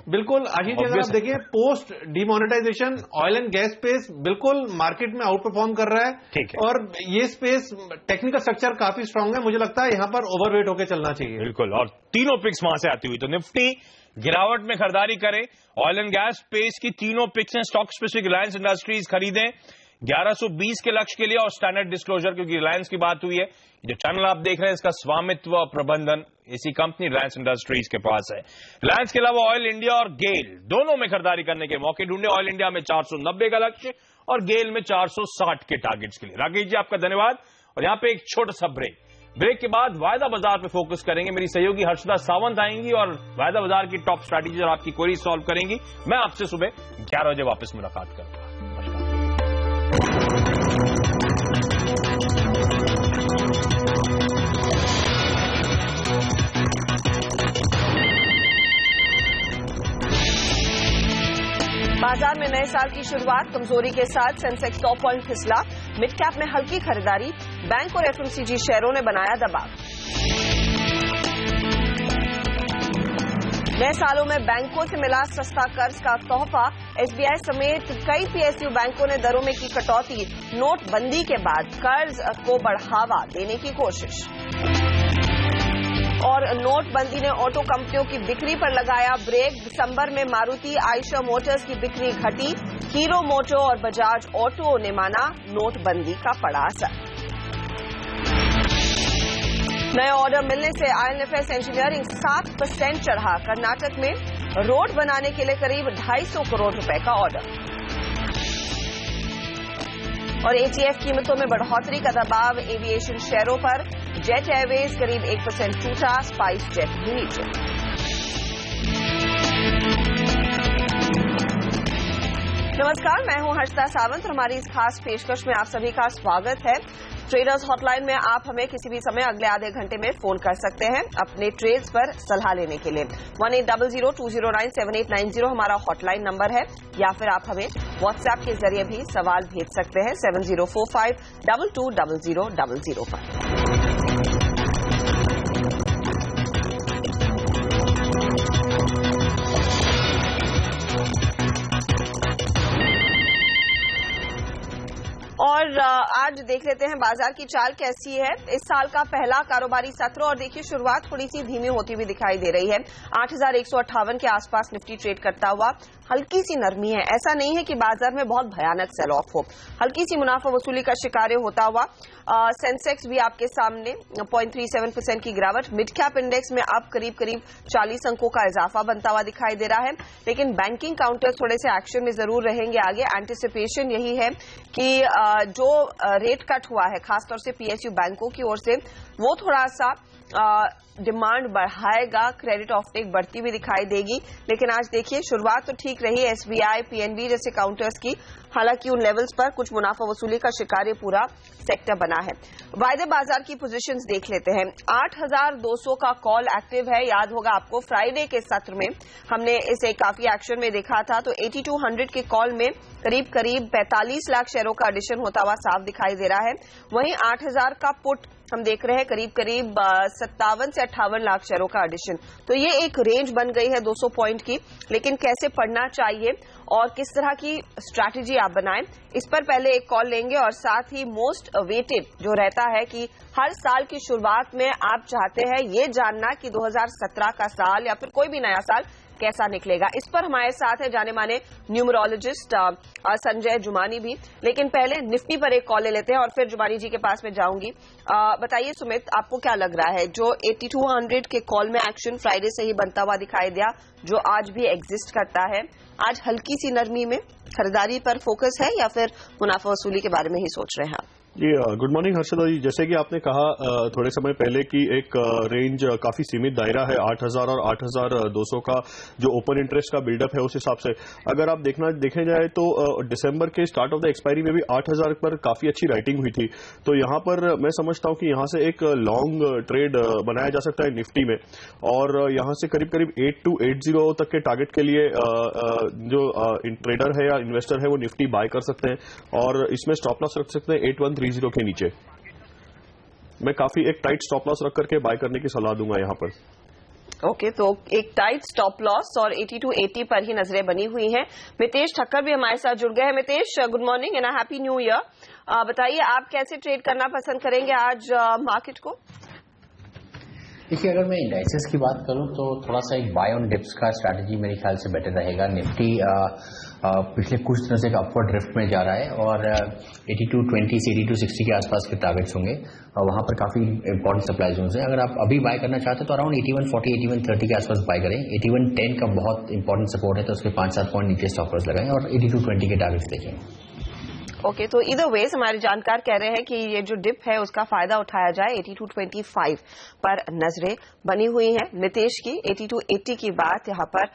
बिल्कुल आशीष जी, अगर आप देखिए post demonetisation oil and gas space बिल्कुल मार्केट में आउट परफॉर्म कर रहा है। ठीक है। और ये स्पेस टेक्निकल स्ट्रक्चर काफी स्ट्रांग है। मुझे लगता है यहां पर ओवरवेट होकर चलना चाहिए। बिल्कुल, और तीनों पिक्स वहां से आती हुई। तो निफ्टी गिरावट में खरीदारी करे, ऑयल एंड गैस स्पेस की तीनों पिक्स हैं। स्टॉक स्पेसिफिक रिलायंस इंडस्ट्रीज खरीदें 1120 के लक्ष्य के लिए और स्टैंडर्ड डिस्क्लोजर, क्योंकि रिलायंस की बात हुई है। जो चैनल आप देख रहे हैं इसका स्वामित्व प्रबंधन इसी कंपनी रिलायंस इंडस्ट्रीज के पास है। रिलायंस के अलावा ऑयल इंडिया और गेल दोनों में खरीदारी करने के मौके ढूंढे। ऑयल इंडिया में 490 का लक्ष्य और गेल में 460 के टारगेट्स के लिए। राकेश जी, आपका धन्यवाद। और यहां पे एक छोटा सा ब्रेक के बाद वायदा बाजार पे फोकस करेंगे। मेरी सहयोगी हर्षदा सावंत आएंगी और वायदा बाजार की टॉप स्ट्रैटेजी और आपकी क्वेरी सॉल्व करेंगी। मैं आपसे सुबह 11 बजे वापस मुलाकात करूंगा। बाजार में नए साल की शुरुआत कमजोरी के साथ सेंसेक्स 100 पॉइंट फिसला। मिड कैप में हल्की खरीदारी, बैंक और एफएमसीजी शेयरों ने बनाया दबाव। नए सालों में बैंकों से मिला सस्ता कर्ज का तोहफा। एसबीआई समेत कई पीएसयू बैंकों ने दरों में की कटौती। नोटबंदी के बाद कर्ज को बढ़ावा देने की कोशिश। और नोटबंदी ने ऑटो कंपनियों की बिक्री पर लगाया ब्रेक। दिसंबर में मारुति आइशर मोटर्स की बिक्री घटी। हीरो मोटो और बजाज ऑटो ने माना नोटबंदी का पड़ा असर। नए ऑर्डर मिलने से आईएनएफएस इंजीनियरिंग 7% चढ़ा। कर्नाटक में रोड बनाने के लिए करीब 250 करोड़ रुपए का ऑर्डर। और एटीएफ कीमतों में बढ़ोतरी का दबाव एविएशन शेयरों पर। जेट एयरवेज करीब 1% टूटा, स्पाइस जेट भी नीचे। नमस्कार, मैं हूं हर्षदा सावंत और हमारी इस खास पेशकश में आप सभी का स्वागत है। ट्रेडर्स हॉटलाइन में आप हमें किसी भी समय अगले आधे घंटे में फोन कर सकते हैं अपने ट्रेड्स पर सलाह लेने के लिए। 1800-209-7890 हमारा हॉटलाइन नंबर है, या फिर आप हमें व्हाट्सएप के जरिए भी सवाल भेज सकते हैं 7045220000 पर। और आज देख लेते हैं बाजार की चाल कैसी है। इस साल का पहला कारोबारी सत्र और देखिए शुरुआत थोड़ी सी धीमी होती हुई दिखाई दे रही है। 8158 के आसपास निफ्टी ट्रेड करता हुआ। हल्की सी नरमी है, ऐसा नहीं है कि बाजार में बहुत भयानक सेल ऑफ हो। हल्की सी मुनाफा वसूली का शिकार होता हुआ। सेंसेक्स भी आपके सामने 0.37% की गिरावट। मिड कैप इंडेक्स में अब करीब 40 अंकों का इजाफा बनता हुआ दिखाई दे रहा है। लेकिन बैंकिंग काउंटर थोड़े से एक्शन में जरूर रहेंगे आगे। एंटिसिपेशन यही है कि जो रेट कट हुआ है खासतौर से पीएसयू बैंकों की ओर से, वो थोड़ा सा डिमांड बढ़ाएगा, क्रेडिट ऑफटेक बढ़ती हुई दिखाई देगी। लेकिन आज देखिए शुरुआत तो ठीक रही एसबीआई, पीएनबी जैसे काउंटर्स की, हालांकि उन लेवल्स पर कुछ मुनाफा वसूली का शिकार ये पूरा सेक्टर बना है। वायदे बाजार की पोजीशंस देख लेते हैं। 8,200 का कॉल एक्टिव है। याद होगा आपको फ्राइडे के सत्र में हमने इसे काफी एक्शन में देखा था, तो 8200 के कॉल में करीब 45 लाख शेयरों का एडिशन होता हुआ साफ दिखाई दे रहा है। वहीं 8,000 का पुट हम देख रहे हैं करीब 57 से 58 लाख शेयरों का एडिशन। तो ये एक रेंज बन गई है 200 पॉइंट की। लेकिन कैसे पढ़ना चाहिए और किस तरह की स्ट्रैटेजी आप बनाएं, इस पर पहले एक कॉल लेंगे। और साथ ही मोस्ट अवेटेड जो रहता है कि हर साल की शुरुआत में आप चाहते हैं ये जानना कि 2017 का साल या फिर कोई भी नया साल कैसा निकलेगा। इस पर हमारे साथ है जाने माने न्यूमरोलॉजिस्ट संजय जुमानी भी। लेकिन पहले निफ्टी पर एक कॉल ले लेते हैं और फिर जुमानी जी के पास में जाऊंगी। बताइए सुमित, आपको क्या लग रहा है, जो 8200 के कॉल में एक्शन फ्राइडे से ही बनता हुआ दिखाई दिया, जो आज भी एग्जिस्ट करता है, आज हल्की सी नरमी में खरीदारी पर फोकस है या फिर मुनाफा वसूली के बारे में ही सोच रहे हैं आप? जी गुड मॉर्निंग हर्षदा जी। जैसे कि आपने कहा थोड़े समय पहले की एक रेंज काफी सीमित दायरा है 8,000 और 8,200 का जो ओपन इंटरेस्ट का बिल्डअप है, उस हिसाब से अगर आप देखें जाए तो दिसंबर के स्टार्ट ऑफ द एक्सपायरी में भी 8,000 पर काफी अच्छी राइटिंग हुई थी। तो यहां पर मैं समझता हूं कि यहां से एक लॉन्ग ट्रेड बनाया जा सकता है निफ्टी में, और यहां से करीब 8280 तक के टारगेट के लिए जो ट्रेडर है या इन्वेस्टर है वो निफ्टी बाय कर सकते हैं और इसमें स्टॉप लॉस रख सकते हैं 8130 के नीचे। मैं काफी एक टाइट स्टॉप लॉस रख करके बाय करने की सलाह दूंगा यहां पर। ओके, तो एक टाइट स्टॉप लॉस और 8280 पर ही नजरें बनी हुई हैं। मितेश ठक्कर भी हमारे साथ जुड़ गए हैं। Mitesh, good morning and happy new year. बताइए आप कैसे ट्रेड करना पसंद करेंगे आज मार्केट को? देखिए, अगर मैं इंडाइसेस की बात करूं तो थोड़ा सा एक बाय ऑन डिप्स का स्ट्रैटेजी मेरे ख्याल से बेटर रहेगा। निफ्टी पिछले कुछ दिनों से एक अपवर्ड ड्रिफ्ट में जा रहा है और 8220 से 8260 के आसपास के टारगेट्स होंगे और वहां पर काफी इंपॉर्टेंट सप्लाई जोन्स हैं। अगर आप अभी बाय करना चाहते हैं तो अराउंड 8140 8130 के आसपास बाय करें। 8110 का बहुत इंपॉर्टेंट सपोर्ट है, तो उसके 5-7 पॉइंट नीचे स्टॉप लॉस लगाएं और 8220 के टारगेट्स देखें। ओके, तो इधर वेज हमारे जानकार कह रहे हैं कि ये जो डिप है उसका फायदा उठाया जाए। 8225 पर नजरें बनी हुई हैं मितेश की। 8280 की बात यहाँ पर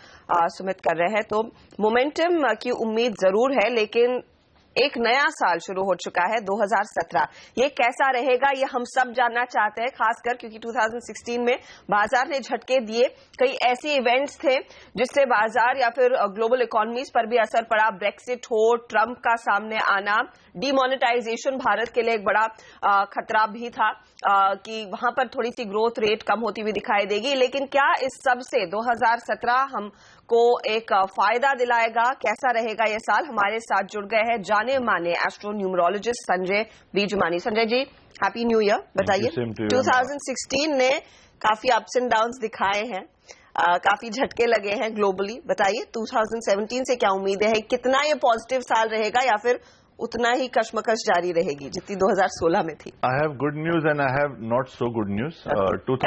सुमित कर रहे हैं। तो मोमेंटम की उम्मीद जरूर है, लेकिन एक नया साल शुरू हो चुका है 2017। ये कैसा रहेगा ये हम सब जानना चाहते हैं, खासकर क्योंकि 2016 में बाजार ने झटके दिए। कई ऐसे इवेंट्स थे जिससे बाजार या फिर ग्लोबल इकोनॉमीज पर भी असर पड़ा। ब्रेक्सिट हो, ट्रंप का सामने आना, डीमोनेटाइजेशन भारत के लिए एक बड़ा खतरा भी था कि वहां पर थोड़ी सी ग्रोथ रेट कम होती हुई दिखाई देगी। लेकिन क्या इस सब से 2017 हमको एक फायदा दिलाएगा? कैसा रहेगा ये साल? हमारे साथ जुड़ गए हैं जाने माने astro numerologist Sanjay बीजमानी। Sanjay ji, happy new year. बताइए, 2016 ने काफी अप्स एंड डाउन्स दिखाए हैं, काफी झटके लगे हैं ग्लोबली। बताइए 2017 से क्या उम्मीद है? कितना ये पॉजिटिव साल रहेगा या फिर उतना ही कश्मकश जारी रहेगी जितनी 2016 में थी? I have good news and I have not so good news.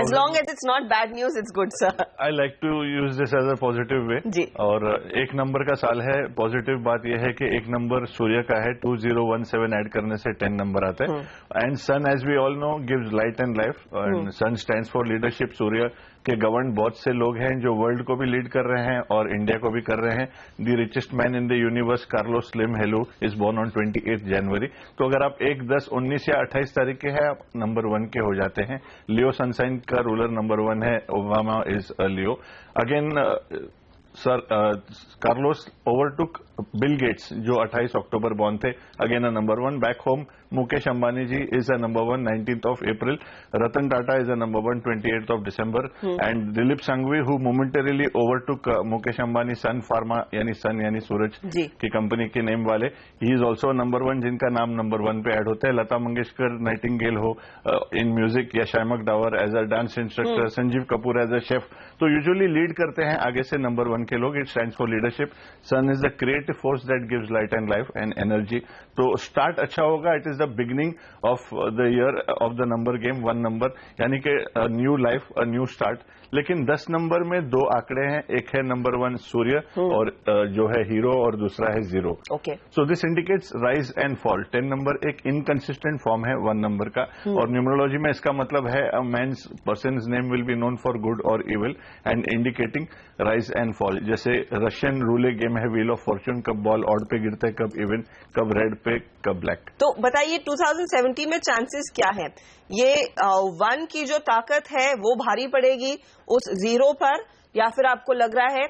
As long as it's not bad news, it's good, sir. I like to use this as a positive way. जी। और एक नंबर का साल है। Positive बात यह है कि एक नंबर सूर्य का है, 2017 ऐड करने से 10 नंबर आता है। And sun, as we all know, gives light and life, and sun stands for leadership. सूर्य के गवर्न बहुत से लोग हैं जो वर्ल्ड को भी लीड कर रहे हैं और इंडिया को भी कर रहे हैं। The richest man in the universe Carlos Slim Helo is born on 28 January. तो अगर आप 1, 10, 19 या 28 तारीख के हैं, आप नंबर 1 के हो जाते हैं। लियो सनसाइन का रूलर नंबर 1 है, Obama is Leo. Again sir Carlos overtook Bill Gates जो 28 अक्टूबर बॉर्न थे, again a number 1। Back home Mukesh Ambani ji is a number 1, 19th of April. Ratan Tata is a number 1, 28th of December. And Dilip Sanghvi who momentarily overtook Mukesh Ambani Sun Pharma यानी सन यानी सूरज की company के name वाले, he is also number 1 जिनका नाम number 1 पे ऐड होता है। लता मंगेशकर नाइटिंगेल हो इन म्यूजिक, या Shiamak Davar as a dance instructor, Sanjeev Kapoor as a chef, तो यूजुअली लीड करते हैं आगे से नंबर 1 के लोग। It stands for leadership. Sun is the creative the force that gives light and life and energy. तो स्टार्ट अच्छा होगा. It is the beginning of the year of the number game. 1 number यानी कि new life, a new start. लेकिन 10 number में 2 आंकड़े हैं. एक है नंबर 1 सूर्य और जो है हीरो, और दूसरा है 0. Okay. So this indicates rise and fall. 10 number एक इनकंसिस्टेंट फॉर्म है 1 नंबर का. और न्यूमरोलॉजी में इसका मतलब है a man's person's name will be known for good और evil and indicating rise and fall. जैसे रशियन रूले गेम है व्हील ऑफ फॉर्च्यून. कब बॉल ऑड पे गिरता है, कब इवन, कब रेड पे, कब ब्लैक. तो बताइए 2017 में चांसेस क्या है? ये 1 की जो ताकत है वो भारी पड़ेगी उस 0 पर, या फिर आपको लग रहा है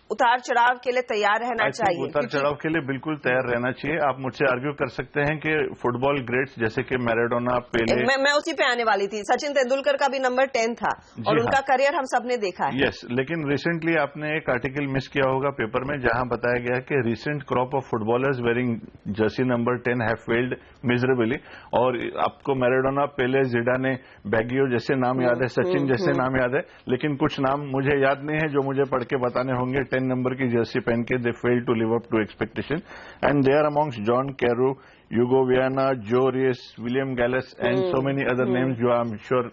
उतार चढ़ाव के लिए तैयार रहना चाहिए? उतार चढ़ाव के लिए बिल्कुल तैयार रहना चाहिए. आप मुझसे आर्ग्यू कर सकते हैं कि फुटबॉल ग्रेट्स जैसे कि मैराडोना, पेले. मैं उसी पे आने वाली थी. सचिन तेंदुलकर का भी नंबर 10 था और उनका करियर हम सबने देखा है. यस, लेकिन रिसेंटली आपने एक आर्टिकल मिस किया होगा पेपर में जहां बताया गया कि recent crop of footballers wearing Jersey number 10 have failed miserably. और आपको मैराडोना, पेले, जिडाने, बैगियो जैसे नाम याद है, सचिन जैसे नाम याद है, लेकिन कुछ नाम मुझे याद नहीं है जो मुझे पढ़ के बताने होंगे. 10 नंबर की जर्सी पहन के they fail to live up to expectation. And they are amongst John Carew, Hugo Viana, Jo Reyes, William Gallas and so many other names जो आई एम श्योर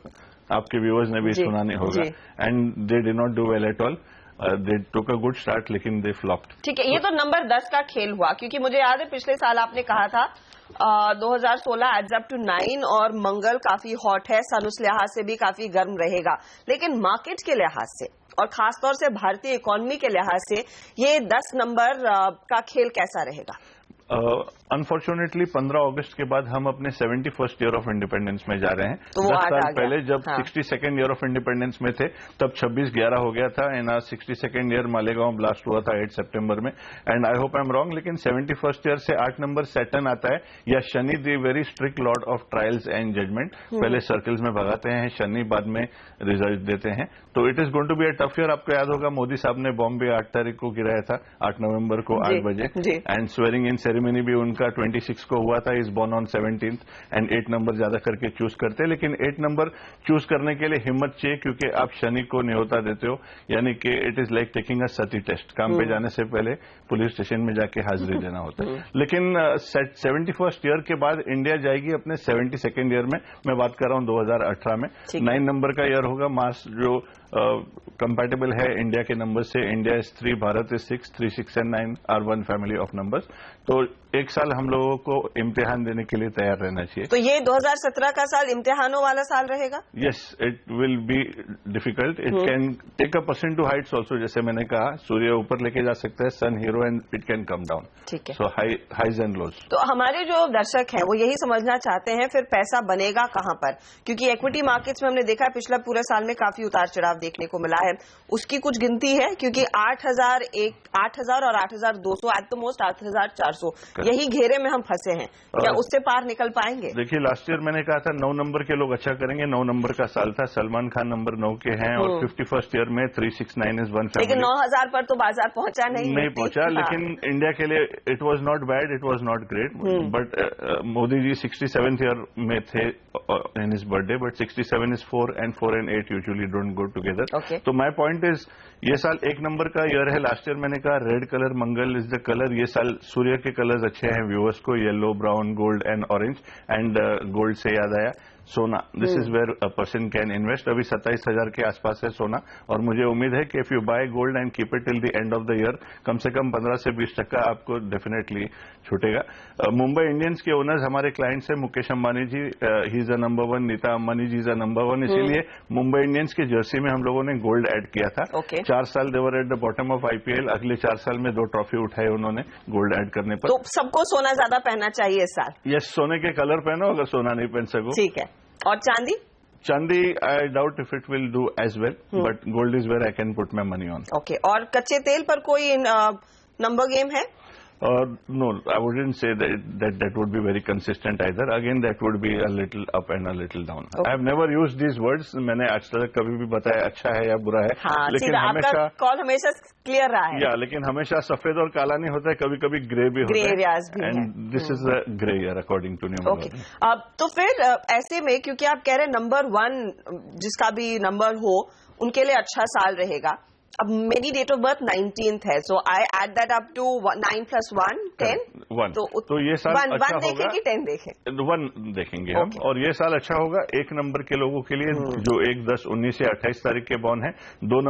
आपके व्यूअर्स ने भी सुना नहीं होगा. And they did not do well at all. They took a good start लेकिन they flopped. ठीक है, ये तो नंबर 10 का खेल हुआ, क्योंकि मुझे याद है पिछले साल आपने कहा था 2016 एड्स अप टू 9 और मंगल काफी हॉट है. सन उस लिहाज से भी काफी गर्म रहेगा. लेकिन मार्केट के लिहाज से और खासतौर से भारतीय इकोनॉमी के लिहाज से ये 10 नंबर का खेल कैसा रहेगा? अनफॉर्चुनेटली 15 अगस्त के बाद हम अपने 71st ईयर ऑफ इंडिपेंडेंस में जा रहे हैं. तो 10 साल पहले जब 62nd ईयर ऑफ इंडिपेंडेंस में थे तब 26/11 हो गया था. इन 62nd ईयर मालेगांव ब्लास्ट हुआ था 8 सितंबर में. And I hope I am wrong, लेकिन 71st ईयर से 8 नंबर सैटर्न आता है, या Shani the very strict lord of trials and judgment. पहले सर्कल्स में भगाते हैं शनि, बाद में रिजल्ट देते हैं. तो it is going to be a tough year. आपको याद होगा मोदी साहब ने बॉम्बे 8 तारीख को गिराया था, 8 नवंबर को 8 बजे. एंड स्वेरिंग इन सेरेमनी भी उनका 26 को हुआ था. Is born on 17th. And 8 number ज्यादा करके चूज करते हैं. लेकिन 8 नंबर चूज करने के लिए हिम्मत चाहिए, क्योंकि आप शनि को न्योता देते हो. यानी कि it is like taking a sati test. काम पे जाने से पहले पुलिस स्टेशन में जाके हाजिरी देना होता है. लेकिन 71st ईयर के बाद इंडिया जाएगी अपने 72nd ईयर में. मैं बात कर रहा हूं 2018 में. 9 नंबर का ईयर होगा. मार्स जो कंपैटिबल है इंडिया के नंबर से. India is 3, Bharat is 6, 3, 6 and 9 are 1 family of numbers. तो एक साल हम लोगों को इम्तिहान देने के लिए तैयार रहना चाहिए. तो ये 2017 का साल इम्तिहानों वाला साल रहेगा? Yes, it will be difficult. It can take a person to heights also. जैसे मैंने कहा, सूर्य ऊपर लेके जा सकता है, sun hero, and it can come down. ठीक है. So highs and lows. तो हमारे जो दर्शक हैं वो यही समझना चाहते हैं फिर पैसा बनेगा कहां पर, क्योंकि इक्विटी मार्केट्स में हमने देखा है पिछला पूरे साल में काफी उतार चढ़ाव देखने को मिला है. उसकी कुछ गिनती है, क्योंकि 8,000 और 8,200 एट द मोस्ट 8,400 यही घेरे में हम फंसे हैं. क्या उससे पार निकल पाएंगे? देखिए, लास्ट ईयर मैंने कहा था 9 नंबर के लोग अच्छा करेंगे. 9 नंबर का साल था. सलमान खान नंबर 9 के हैं और 51st ईयर में 369 इज 1 फैमिली. लेकिन 9,000 पर तो बाजार पहुंचा नहीं पहुंचा. लेकिन इंडिया के लिए it was not bad, it was not great. But Modi ji 67th year में थे in his birthday. But 67 is 4 and 4 and 8 usually don't go together. तो माई पॉइंट इज ये साल 1 नंबर का ईयर है. लास्ट ईयर मैंने कहा red colour, Mangal is the colour. ये साल सूर्य के कलर्स अच्छे हैं व्यूअर्स को, yellow, brown, gold and orange. And gold से याद आया सोना. This is where a person can invest. अभी 27,000 के आसपास है सोना. और मुझे उम्मीद है कि if you buy gold and keep it till the end of the year, कम से कम 15 से 20% आपको डेफिनेटली छूटेगा. मुंबई इंडियंस के ओनर्स हमारे क्लाइंट्स है. Mukesh Ambani ji, he is a number 1. Nita Ambani ji is a number 1. इसीलिए मुंबई इंडियंस के जर्सी में हम लोगों ने गोल्ड ऐड किया था. 4 साल they were at the bottom of IPL. अगले 4 साल में 2 ट्रॉफी उठाए उन्होंने गोल्ड ऐड करने पर. तो सबको सोना ज्यादा पहनना चाहिए इस साल? यस, सोने के कलर पहनो अगर सोना नहीं पहन सको. ठीक है. और चांदी? चांदी I doubt if it will do as well, but gold is where I can put my money on. Okay. और कच्चे तेल पर कोई नंबर गेम है? No, I wouldn't say that would be very consistent either. Again, that would be a little up and a little down. Okay. I have never used these words. मैंने आज तक कभी भी बताया अच्छा है या बुरा है. हाँ, लेकिन हमेशा कॉल हमेशा क्लियर रहा है. या लेकिन हमेशा सफेद और काला नहीं होता है. कभी कभी ग्रे भी होता है. ग्रे एरियाज भी हैं. And this is a grey year according to numerology. अब तो फिर ऐसे में, क्योंकि आप कह रहे हैं नंबर 1 जिसका भी नंबर हो उनके लिए अच्छा साल रहेगा, अब मेरी डेट ऑफ बर्थ 19th है, सो आई एड दैट अप टू 9 + 1 10। तो ये साल अच्छा होगा कि 10 देखें? 1 देखेंगे हम, और ये साल अच्छा होगा 1 नंबर के लोगों के लिए जो 1, 10, 19 से 28 तारीख के बॉर्न है। 2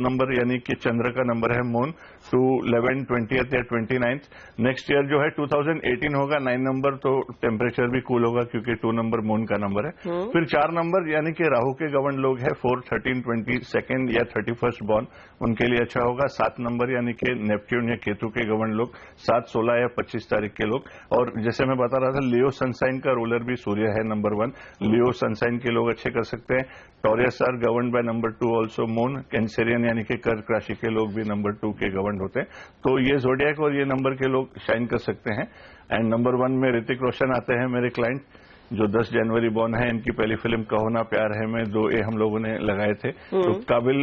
नंबर यानी कि चंद्र का नंबर है मून, 2, 11, 20th या 29th। नेक्स्ट ईयर जो है 2018 होगा 9 नंबर, तो टेम्परेचर भी कूल होगा क्योंकि 2 नंबर मून का नंबर है। फिर 4 नंबर यानी कि राहु के गवर्न लोग है 4, 13, 22 या 31st बॉर्न, उनके लिए अच्छा होगा। 7 नंबर यानी कि नेपट्यून या केतु के गवर्न लोग 7, 16 या 25 तारीख के लोग। और जैसे मैं बता रहा था, लियो सनसाइन का रूलर भी सूर्य है नंबर 1, लियो सनसाइन के लोग अच्छे कर सकते हैं। Taureans are govern by number 2 also moon. Cancerian यानी कि कर्क राशि के लोग भी नंबर 2 के गवर्न होते हैं, तो ये ज़ोडिएक और ये नंबर के लोग शाइन कर सकते हैं। एंड नंबर 1 में ऋतिक रोशन आते हैं, मेरे क्लाइंट जो 10 जनवरी बॉर्न है। इनकी पहली फिल्म कहो ना प्यार है में 2A हम लोगों ने लगाए थे, तो काबिल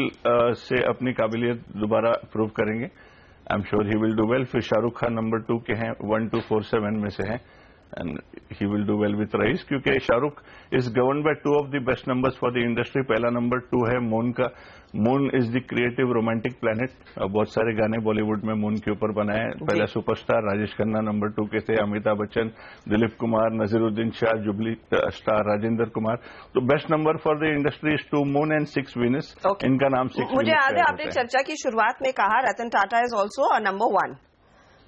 से अपनी काबिलियत दोबारा प्रूव करेंगे। आई am sure he will do well. फिर शाहरुख खान नंबर 2 के हैं, 1, 2, 4, 7 में से हैं, and he will do well with Raees, क्योंकि Shahrukh is govern by 2 of the best numbers for the industry. पहला नंबर 2 है मून का। Moon is the creative romantic planet. बहुत सारे गाने बॉलीवुड में मून के ऊपर बनाए। पहला सुपरस्टार राजेश खन्ना नंबर 2 के थे, अमिताभ बच्चन, दिलीप कुमार, नजीरुद्दीन शाह, जुबली स्टार राजेंद्र कुमार। तो best number for the industry is 2 moon and 6 Venus. इनका नाम 6 मुझे याद है आपने चर्चा की शुरुआत में कहा रतन टाटा इज ऑल्सो नंबर 1,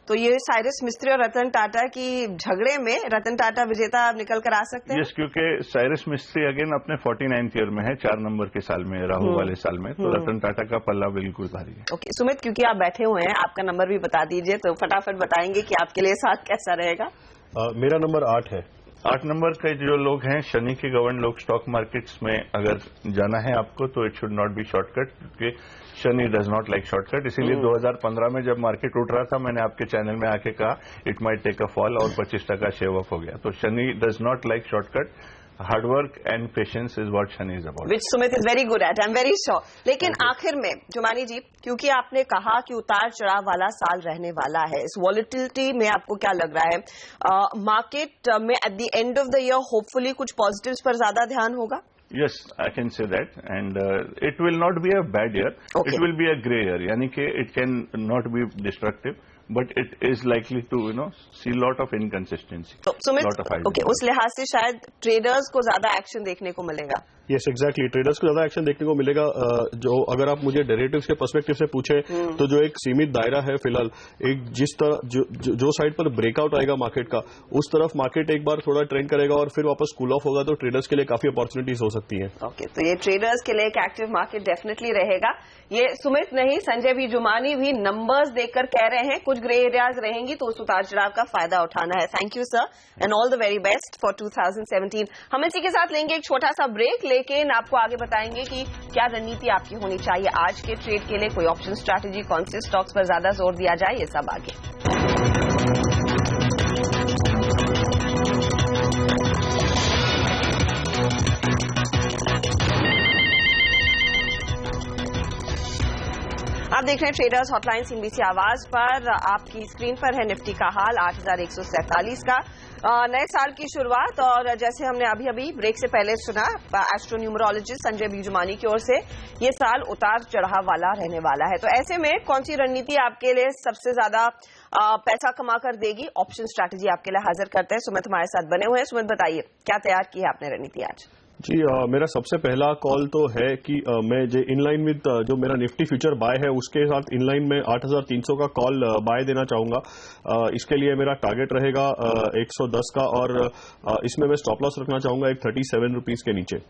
तो ये साइरस मिस्त्री और रतन टाटा की झगड़े में रतन टाटा विजेता निकल कर आ सकते हैं। यस, क्योंकि साइरस मिस्त्री अगेन अपने 49th ईयर में है, 4 नंबर के साल में, राहु वाले साल में, तो रतन टाटा का पल्ला बिल्कुल भारी है। ओके सुमित, क्योंकि आप बैठे हुए हैं, आपका नंबर भी बता दीजिए, तो फटाफट बताएंगे कि आपके लिए साथ कैसा रहेगा। मेरा नंबर 8 है। 8 नंबर के जो लोग हैं, शनि के गवर्न लोग, स्टॉक मार्केट्स में अगर जाना है आपको तो it should not be shortcut, क्योंकि Shani does not like shortcut. इसीलिए 2015 में जब मार्केट उठ रहा था, मैंने आपके चैनल में आके कहा it might take a fall, और 25% शेव ऑफ हो गया। तो Shani does not like shortcut. Hard work and patience is what Shani is about, which Sumit is very good at, I am very sure. लेकिन आखिर में जुमानी जी, क्योंकि आपने कहा कि उतार चढ़ाव वाला साल रहने वाला है, इस वॉलिटिलिटी में आपको क्या लग रहा है मार्केट में at the end of the year hopefully कुछ पॉजिटिव्स पर ज्यादा ध्यान होगा? Yes, I can say that, and it will not be a bad year. Okay. It will be a grey year, यानी कि it can not be destructive, but it is likely to see lot of inconsistency. तो Sumit, okay, उस लिहाज से शायद traders को ज्यादा action देखने को मिलेगा। यस एग्जैक्टली, ट्रेडर्स को ज्यादा एक्शन देखने को मिलेगा। जो अगर आप मुझे डेरिवेटिव्स के पर्सपेक्टिव से पूछे तो जो एक सीमित दायरा है फिलहाल, एक जिस तरह जो साइड पर ब्रेकआउट आएगा मार्केट का, उस तरफ मार्केट एक बार थोड़ा ट्रेंड करेगा और फिर वापस कूल ऑफ होगा, तो ट्रेडर्स के लिए काफी अपॉर्चुनिटीज हो सकती है। ओके, तो ये ट्रेडर्स के लिए एक एक्टिव मार्केट डेफिनेटली रहेगा। ये सुमित नहीं, संजय भी, जुमानी भी नंबर्स देखकर कह रहे हैं कुछ ग्रे एरियाज रहेंगी, तो उस उतार चढ़ाव का फायदा उठाना है। Thank you sir, and all the very best for 2017। हम इसी के साथ लेंगे एक छोटा सा ब्रेक, लेकिन आपको आगे बताएंगे कि क्या रणनीति आपकी होनी चाहिए आज के ट्रेड के लिए, कोई ऑप्शन स्ट्रैटेजी, कौन से स्टॉक्स पर ज्यादा जोर दिया जाए, ये सब आगे। आप देख रहे हैं ट्रेडर्स हॉटलाइन सीएनबीसी आवाज पर। आपकी स्क्रीन पर है निफ्टी का हाल 8147 का, नए साल की शुरुआत। और जैसे हमने अभी अभी ब्रेक से पहले सुना एस्ट्रो न्यूमरोलॉजिस्ट संजय बीजुमानी की ओर से, ये साल उतार चढ़ाव वाला रहने वाला है। तो ऐसे में कौन सी रणनीति आपके लिए सबसे ज्यादा पैसा कमा कर देगी, ऑप्शन स्ट्रैटेजी आपके लिए हाजिर करते हैं। सुमित हमारे साथ बने हुए हैं। सुमित बताइए, क्या तैयार की है आपने रणनीति आज? जी मेरा सबसे पहला कॉल तो है कि मैं जो इनलाइन विद जो मेरा निफ्टी फ्यूचर बाय है उसके साथ इनलाइन में 8300 का कॉल बाय देना चाहूंगा। इसके लिए मेरा टारगेट रहेगा 110 का, और इसमें मैं स्टॉप लॉस रखना चाहूंगा एक 37 रुपीज के नीचे।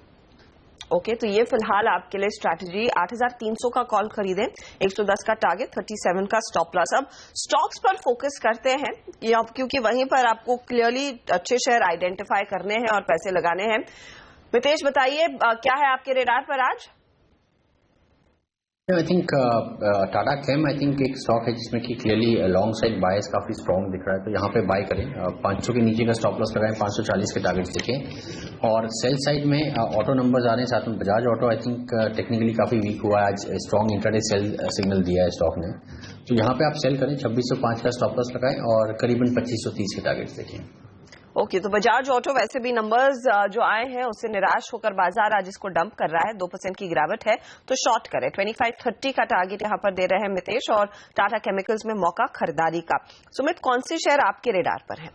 ओके, तो ये फिलहाल आपके लिए स्ट्रैटेजी। 8300 का कॉल खरीदें, 110 का टारगेट, 37 का स्टॉप लॉस। अब स्टॉक्स पर फोकस करते हैं, क्योंकि वहीं पर आपको क्लियरली अच्छे शेयर आइडेंटिफाई करने हैं और पैसे लगाने हैं। मितेश बताइए, क्या है आपके रेडार पर आज? I think Tata came I think एक स्टॉक है जिसमें कि क्लियरली लॉन्ग साइड बायस काफी स्ट्रॉन्ग दिख रहा है, तो यहाँ पे बाय करें। 500 के नीचे का स्टॉप लॉस लगाएं, 540 के टारगेट्स देखें। और सेल साइड में ऑटो नंबर्स आ रहे हैं, साथ में Bajaj auto I think technically काफी वीक हुआ है, आज स्ट्रॉन्ग इंटरडे सेल सिग्नल दिया है स्टॉक ने, तो यहाँ पे आप सेल करें। 2605 का स्टॉप लॉस लगाएं और करीबन 2530 के टारगेट्स देखें। ओके, तो बजाज ऑटो वैसे भी नंबर्स जो आए हैं उससे निराश होकर बाजार आज इसको डंप कर रहा है, 2% की गिरावट है, तो शॉर्ट करें। 2530 का टारगेट यहां पर दे रहे हैं मितेश, और टाटा केमिकल्स में मौका खरीदारी का। सुमित, कौन से शेयर आपके रेडार पर है?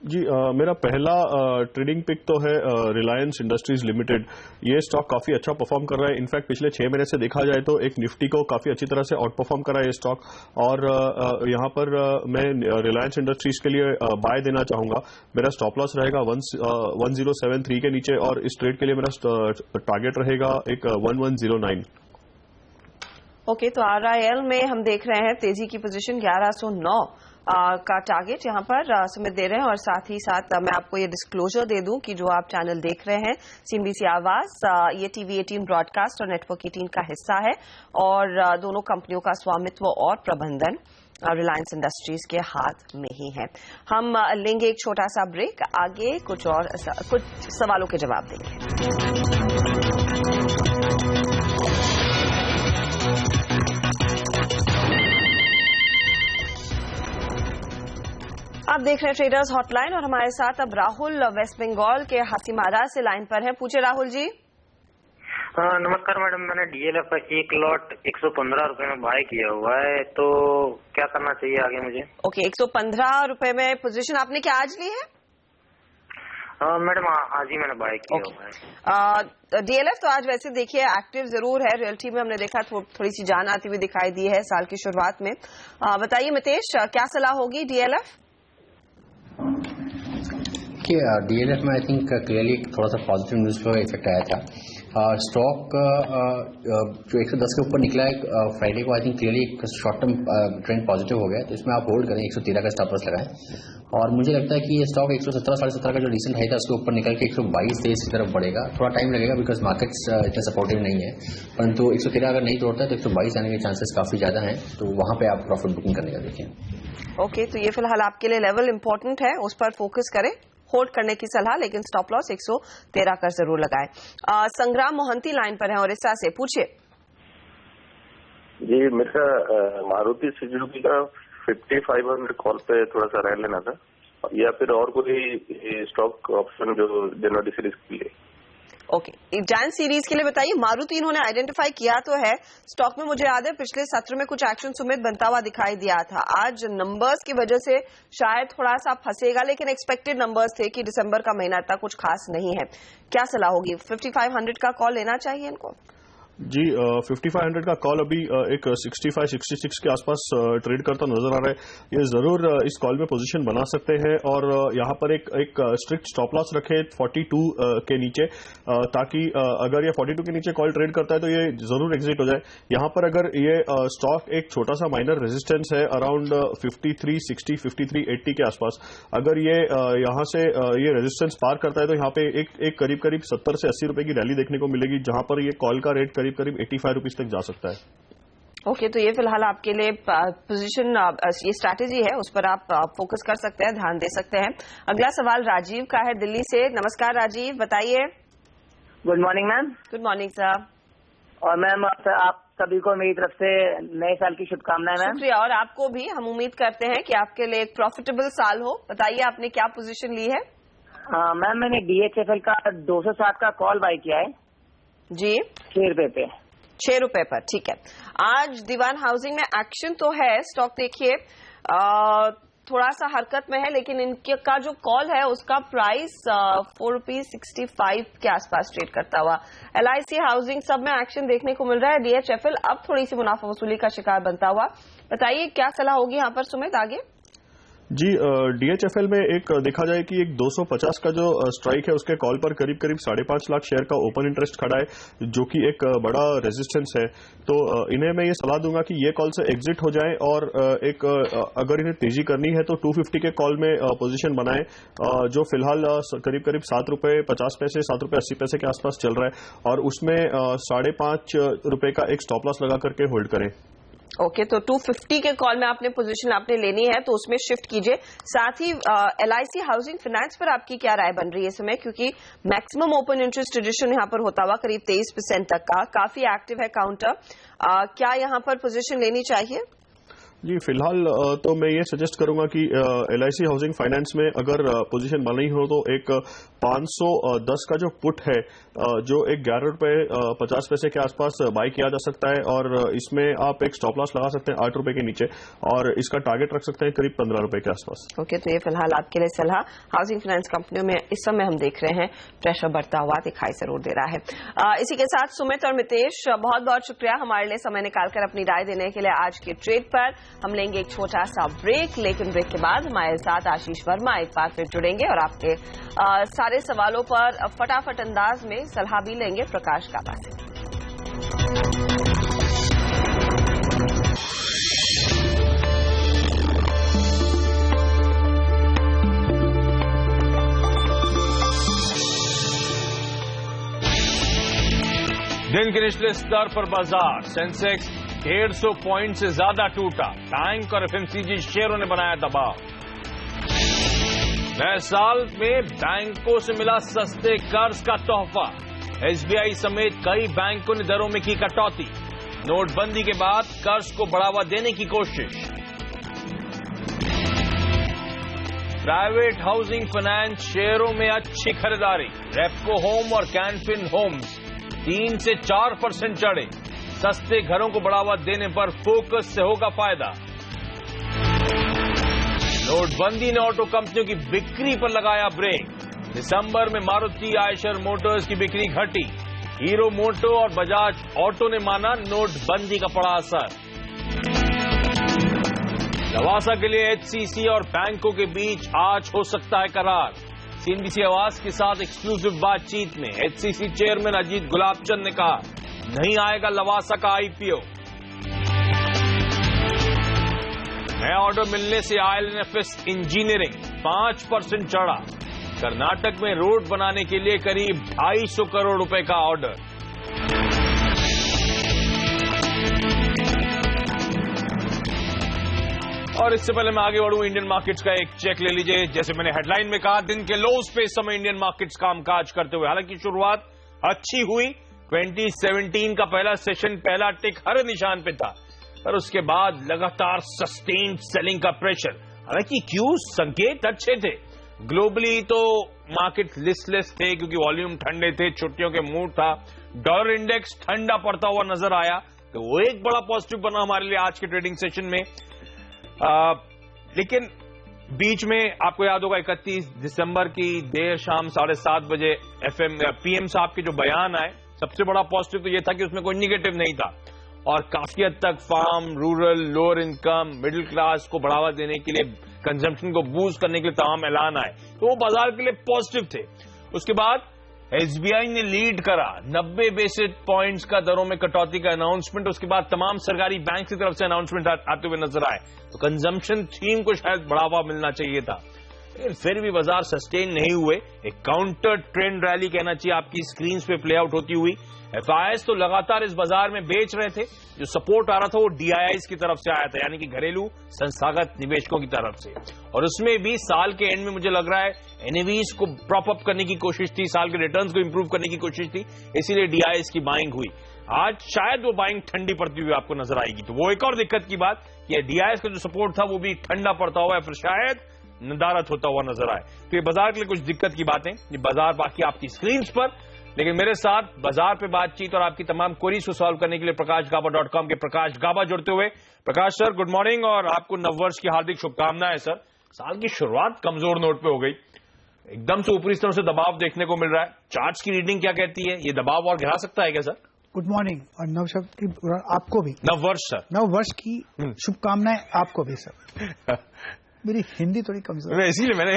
जी मेरा पहला ट्रेडिंग पिक तो है रिलायंस इंडस्ट्रीज लिमिटेड। ये स्टॉक काफी अच्छा परफॉर्म कर रहा है। इनफैक्ट पिछले 6 महीने से देखा जाए तो एक निफ्टी को काफी अच्छी तरह से आउट परफॉर्म कर रहा है ये स्टॉक, और यहां पर मैं रिलायंस इंडस्ट्रीज के लिए बाय देना चाहूंगा। मेरा स्टॉप लॉस रहेगा 1073 के नीचे, और इस ट्रेड के लिए मेरा टारगेट रहेगा एक 1109। ओके, तो RIL में हम देख रहे हैं तेजी की पोजीशन 1109 का टारगेट यहां पर सुमित दे रहे हैं, और साथ ही साथ मैं आपको ये डिस्क्लोजर दे दूं कि जो आप चैनल देख रहे हैं CNBC आवाज, ये TV 18 ब्रॉडकास्ट और नेटवर्क 18 का हिस्सा है, और दोनों कंपनियों का स्वामित्व और प्रबंधन रिलायंस इंडस्ट्रीज के हाथ में ही है। हम लेंगे एक छोटा सा ब्रेक, आगे कुछ सवालों के जवाब देंगे। आप देख रहे हैं ट्रेडर्स हॉटलाइन, और हमारे साथ अब राहुल वेस्ट बंगाल के हाथीमारा से लाइन पर हैं। पूछे राहुल जी। नमस्कार मैडम, मैंने DLF का एक लॉट 115 रुपए में बाय किया हुआ है, तो क्या करना चाहिए आगे मुझे? ओके, 115 रुपए में पोजीशन आपने क्या आज ली है? मैडम आज ही मैंने बाय किया हुआ है। DLF तो आज वैसे देखिए एक्टिव जरूर है, रियल्टी में हमने देखा थोड़ी सी जान आती हुई दिखाई दी है साल की शुरुआत में। बताइए मितेश, क्या सलाह होगी DLF? DLF में आई थिंक क्लियरली थोड़ा सा पॉजिटिव न्यूज का इफेक्ट आया था। स्टॉक जो 110 के ऊपर निकला है फ्राइडे को, I think clearly short term trend positive हो गया, तो इसमें आप होल्ड करें, 113 का स्टॉप लॉस लगाएं। और मुझे लगता है कि ये स्टॉक 117 17.5 का जो रिसेंट हाई था उसके ऊपर निकल के 122-23 की तरफ बढ़ेगा। थोड़ा टाइम लगेगा बिकॉज मार्केट्स इतने सपोर्टिव नहीं है, परंतु 113 अगर नहीं तोड़ता है तो 122 आने के चांसेस काफी ज्यादा हैं, तो वहां पे आप प्रॉफिट बुकिंग करने का देखें। ओके, तो ये फिलहाल आपके लिए लेवल इंपॉर्टेंट है, उस पर फोकस करें, होल्ड करने की सलाह, लेकिन स्टॉप लॉस 113 कर जरूर लगाएं। संग्राम मोहंती लाइन पर है ओडिशा से, पूछिए। जी, मेरा मारुति सुजुकी का 5500 कॉल पे थोड़ा सा रह लेना था, या फिर और कोई स्टॉक ऑप्शन जो जनवरी सीरीज के लिए? ओके, जैन सीरीज के लिए बताइए। मारुति इन्होंने आइडेंटिफाई किया तो है स्टॉक में, मुझे याद है पिछले सत्र में कुछ एक्शन सुमित बनता हुआ दिखाई दिया था। आज नंबर्स की वजह से शायद थोड़ा सा फंसेगा, लेकिन एक्सपेक्टेड नंबर्स थे कि दिसंबर का महीना इतना कुछ खास नहीं है। क्या सलाह होगी? 5500 का कॉल लेना चाहिए इनको? जी 5500 का कॉल अभी एक 65-66 के आसपास ट्रेड करता नजर आ रहा है। ये जरूर इस कॉल में पोजीशन बना सकते हैं, और यहां पर एक स्ट्रिक्ट स्टॉप लॉस रखे 42 के नीचे, ताकि अगर ये 42 के नीचे कॉल ट्रेड करता है तो ये जरूर एग्जिट हो जाए। यहां पर अगर ये स्टॉक एक छोटा सा माइनर रेजिस्टेंस है अराउंड 5360 5380 के आसपास, अगर ये यहां से ये रेजिस्टेंस पार करता है तो यहाँ पे एक करीब 70 से 80 रुपए की रैली देखने को मिलेगी, जहां पर ये कॉल का रेट करीब 85 रुपीज तक जा सकता है। ओके, तो ये फिलहाल आपके लिए पोजीशन, ये स्ट्रैटेजी है, उस पर आप फोकस कर सकते हैं, ध्यान दे सकते हैं। अगला सवाल राजीव का है दिल्ली से। नमस्कार राजीव, बताइए। Good morning ma'am. Good morning sir. और मैम आप सभी को मेरी तरफ से नए साल की शुभकामनाएं मैम। शुक्रिया, और आपको भी। हम उम्मीद करते हैं कि आपके लिए एक प्रॉफिटेबल साल हो। बताइए आपने क्या पोजीशन ली है? मैम मैंने DHFL का 260 का कॉल बाय किया है जी, 6 रुपए पे। 6 रुपए पर, ठीक है। आज दीवान हाउसिंग में एक्शन तो है, स्टॉक देखिए थोड़ा सा हरकत में है, लेकिन इनके का जो कॉल है उसका प्राइस 4.65 के आसपास ट्रेड करता हुआ। LIC हाउसिंग सब में एक्शन देखने को मिल रहा है। DHFL अब थोड़ी सी मुनाफा वसूली का शिकार बनता हुआ। बताइए क्या सलाह होगी यहाँ पर सुमित आगे? जी DHFL में एक देखा जाए कि एक 250 का जो स्ट्राइक है उसके कॉल पर करीब 5.5 लाख शेयर का ओपन इंटरेस्ट खड़ा है, जो कि एक बड़ा रेजिस्टेंस है। तो इन्हें मैं ये सलाह दूंगा कि ये कॉल से एग्जिट हो जाएं, और अगर इन्हें तेजी करनी है तो 250 के कॉल में पोजीशन बनाएं, जो फिलहाल करीब 7 रुपए 50 पैसे 7 रुपए 80 पैसे के आसपास चल रहा है, और उसमें 5.5 रुपए का एक स्टॉप लॉस लगा करके होल्ड करें। ओके, तो 250 के कॉल में आपने पोजीशन आपने लेनी है तो उसमें शिफ्ट कीजिए। साथ ही LIC हाउसिंग फाइनेंस पर आपकी क्या राय बन रही है इस समय, क्योंकि मैक्सिमम ओपन इंटरेस्ट एडिशन यहां पर होता हुआ करीब 23% तक का, काफी एक्टिव है काउंटर, क्या यहां पर पोजीशन लेनी चाहिए? जी फिलहाल तो मैं ये सजेस्ट करूंगा कि LIC हाउसिंग फाइनेंस में अगर पोजीशन बनानी हो तो एक 510 का जो पुट है जो एक 11 रुपए 50 पैसे के आसपास बाई किया जा सकता है और इसमें आप एक स्टॉप लॉस लगा सकते हैं 8 रुपए के नीचे और इसका टारगेट रख सकते हैं करीब 15 रुपए के आसपास। ओके, तो ये फिलहाल आपके लिए सलाह। हाउसिंग फाइनेंस कंपनियों में इस समय हम देख रहे हैं प्रेशर बढ़ता हुआ दिखाई जरूर दे रहा है। इसी के साथ सुमित और मितेश, बहुत बहुत शुक्रिया हमारे लिए समय निकालकर अपनी राय देने के लिए आज के ट्रेड पर। हम लेंगे एक छोटा सा ब्रेक, लेकिन ब्रेक के बाद हमारे साथ आशीष वर्मा एक बार फिर जुड़ेंगे और आपके सारे सवालों पर फटाफट अंदाज में सलाह भी लेंगे प्रकाश गाबा से। दिन के निचले स्तर पर बाजार, सेंसेक्स 150 पॉइंट से ज्यादा टूटा। बैंक और FMCG शेयरों ने बनाया दबाव। नए साल में बैंकों से मिला सस्ते कर्ज का तोहफा। SBI समेत कई बैंकों ने दरों में की कटौती। नोटबंदी के बाद कर्ज को बढ़ावा देने की कोशिश। प्राइवेट हाउसिंग फाइनेंस शेयरों में अच्छी खरीदारी। रेपको होम और कैनफिन होम्स 3 से 4% चढ़े। सस्ते घरों को बढ़ावा देने पर फोकस से होगा फायदा। नोटबंदी ने ऑटो कंपनियों की बिक्री पर लगाया ब्रेक। दिसंबर में मारुति आयशर मोटर्स की बिक्री घटी। हीरो मोटो और बजाज ऑटो ने माना नोटबंदी का पड़ा असर। लवासा के लिए HCC और बैंकों के बीच आज हो सकता है करार। CNBC आवाज के साथ एक्सक्लूसिव बातचीत में HCC चेयरमैन अजीत गुलाबचंद ने कहा नहीं आएगा लवासा का IPO। नया ऑर्डर मिलने से IL&FS इंजीनियरिंग 5% चढ़ा। कर्नाटक में रोड बनाने के लिए करीब 250 करोड़ रुपए का ऑर्डर। और इससे पहले मैं आगे बढ़ूं, इंडियन मार्केट्स का एक चेक ले लीजिए। जैसे मैंने हेडलाइन में कहा, दिन के लोज पे इस समय इंडियन मार्केट्स कामकाज करते हुए, हालांकि शुरुआत अच्छी हुई। 2017 का पहला सेशन, पहला टिक हर निशान पे था, पर उसके बाद लगातार सस्टेन्ड सेलिंग का प्रेशर। हालांकि क्यों, संकेत अच्छे थे। ग्लोबली तो मार्केट लिस्टलेस थे क्योंकि वॉल्यूम ठंडे थे, छुट्टियों के मूड था। डॉलर इंडेक्स ठंडा पड़ता हुआ नजर आया, तो वो एक बड़ा पॉजिटिव बना हमारे लिए आज के ट्रेडिंग सेशन में। लेकिन बीच में आपको याद होगा 31 दिसंबर की देर शाम 7:30 बजे PM साहब के जो बयान आए, सबसे बड़ा पॉजिटिव तो यह था कि उसमें कोई निगेटिव नहीं था और काफी हद तक farm, rural, lower income, middle class को बढ़ावा देने के लिए, कंजम्पशन को बूस्ट करने के लिए तमाम ऐलान आए, तो वो बाजार के लिए पॉजिटिव थे। उसके बाद SBI ने लीड करा, 90 बेसिस पॉइंट्स का दरों में कटौती का अनाउंसमेंट। उसके बाद तमाम सरकारी बैंक की तरफ से अनाउंसमेंट आते हुए नजर आए, तो कंजम्पशन थीम को शायद बढ़ावा मिलना चाहिए था, लेकिन फिर भी बाजार सस्टेन नहीं हुए। एक काउंटर ट्रेंड रैली कहना चाहिए आपकी स्क्रीन पे प्ले आउट होती हुई। FIs तो लगातार इस बाजार में बेच रहे थे। जो सपोर्ट आ रहा था वो DIIs की तरफ से आया था, यानी कि घरेलू संस्थागत निवेशकों की तरफ से, और उसमें भी साल के एंड में मुझे लग रहा है NAVs को प्रॉप अप करने की कोशिश थी, साल के रिटर्न्स को इंप्रूव करने की कोशिश थी, इसीलिए DIIs की बाइंग हुई। आज शायद वो बाइंग ठंडी पड़ती हुई आपको नजर आएगी, तो वो एक और दिक्कत की बात कि DIIs का जो सपोर्ट था वो भी ठंडा पड़ता हुआ है, फिर शायद नदारत होता हुआ नजर आए। तो ये बाजार के लिए कुछ दिक्कत की बातें, ये बाजार बाकी आपकी स्क्रीन पर, लेकिन मेरे साथ बाजार पे बातचीत और आपकी तमाम क्वेरीज को सॉल्व करने के लिए प्रकाशगाबा.com के प्रकाश गाबा जुड़ते हुए। प्रकाश सर, गुड मॉर्निंग और आपको नववर्ष की हार्दिक शुभकामनाएं। सर, साल की शुरुआत कमजोर नोट पे हो गई, एकदम से ऊपरी स्तरों से दबाव देखने को मिल रहा है। चार्ट्स की रीडिंग क्या कहती है, ये दबाव और गिरा सकता है क्या सर? गुड मॉर्निंग और आपको भी नववर्ष सर, नववर्ष की शुभकामनाएं आपको भी सर। मेरी हिंदी थोड़ी कमजोर है, इसीलिए मैंने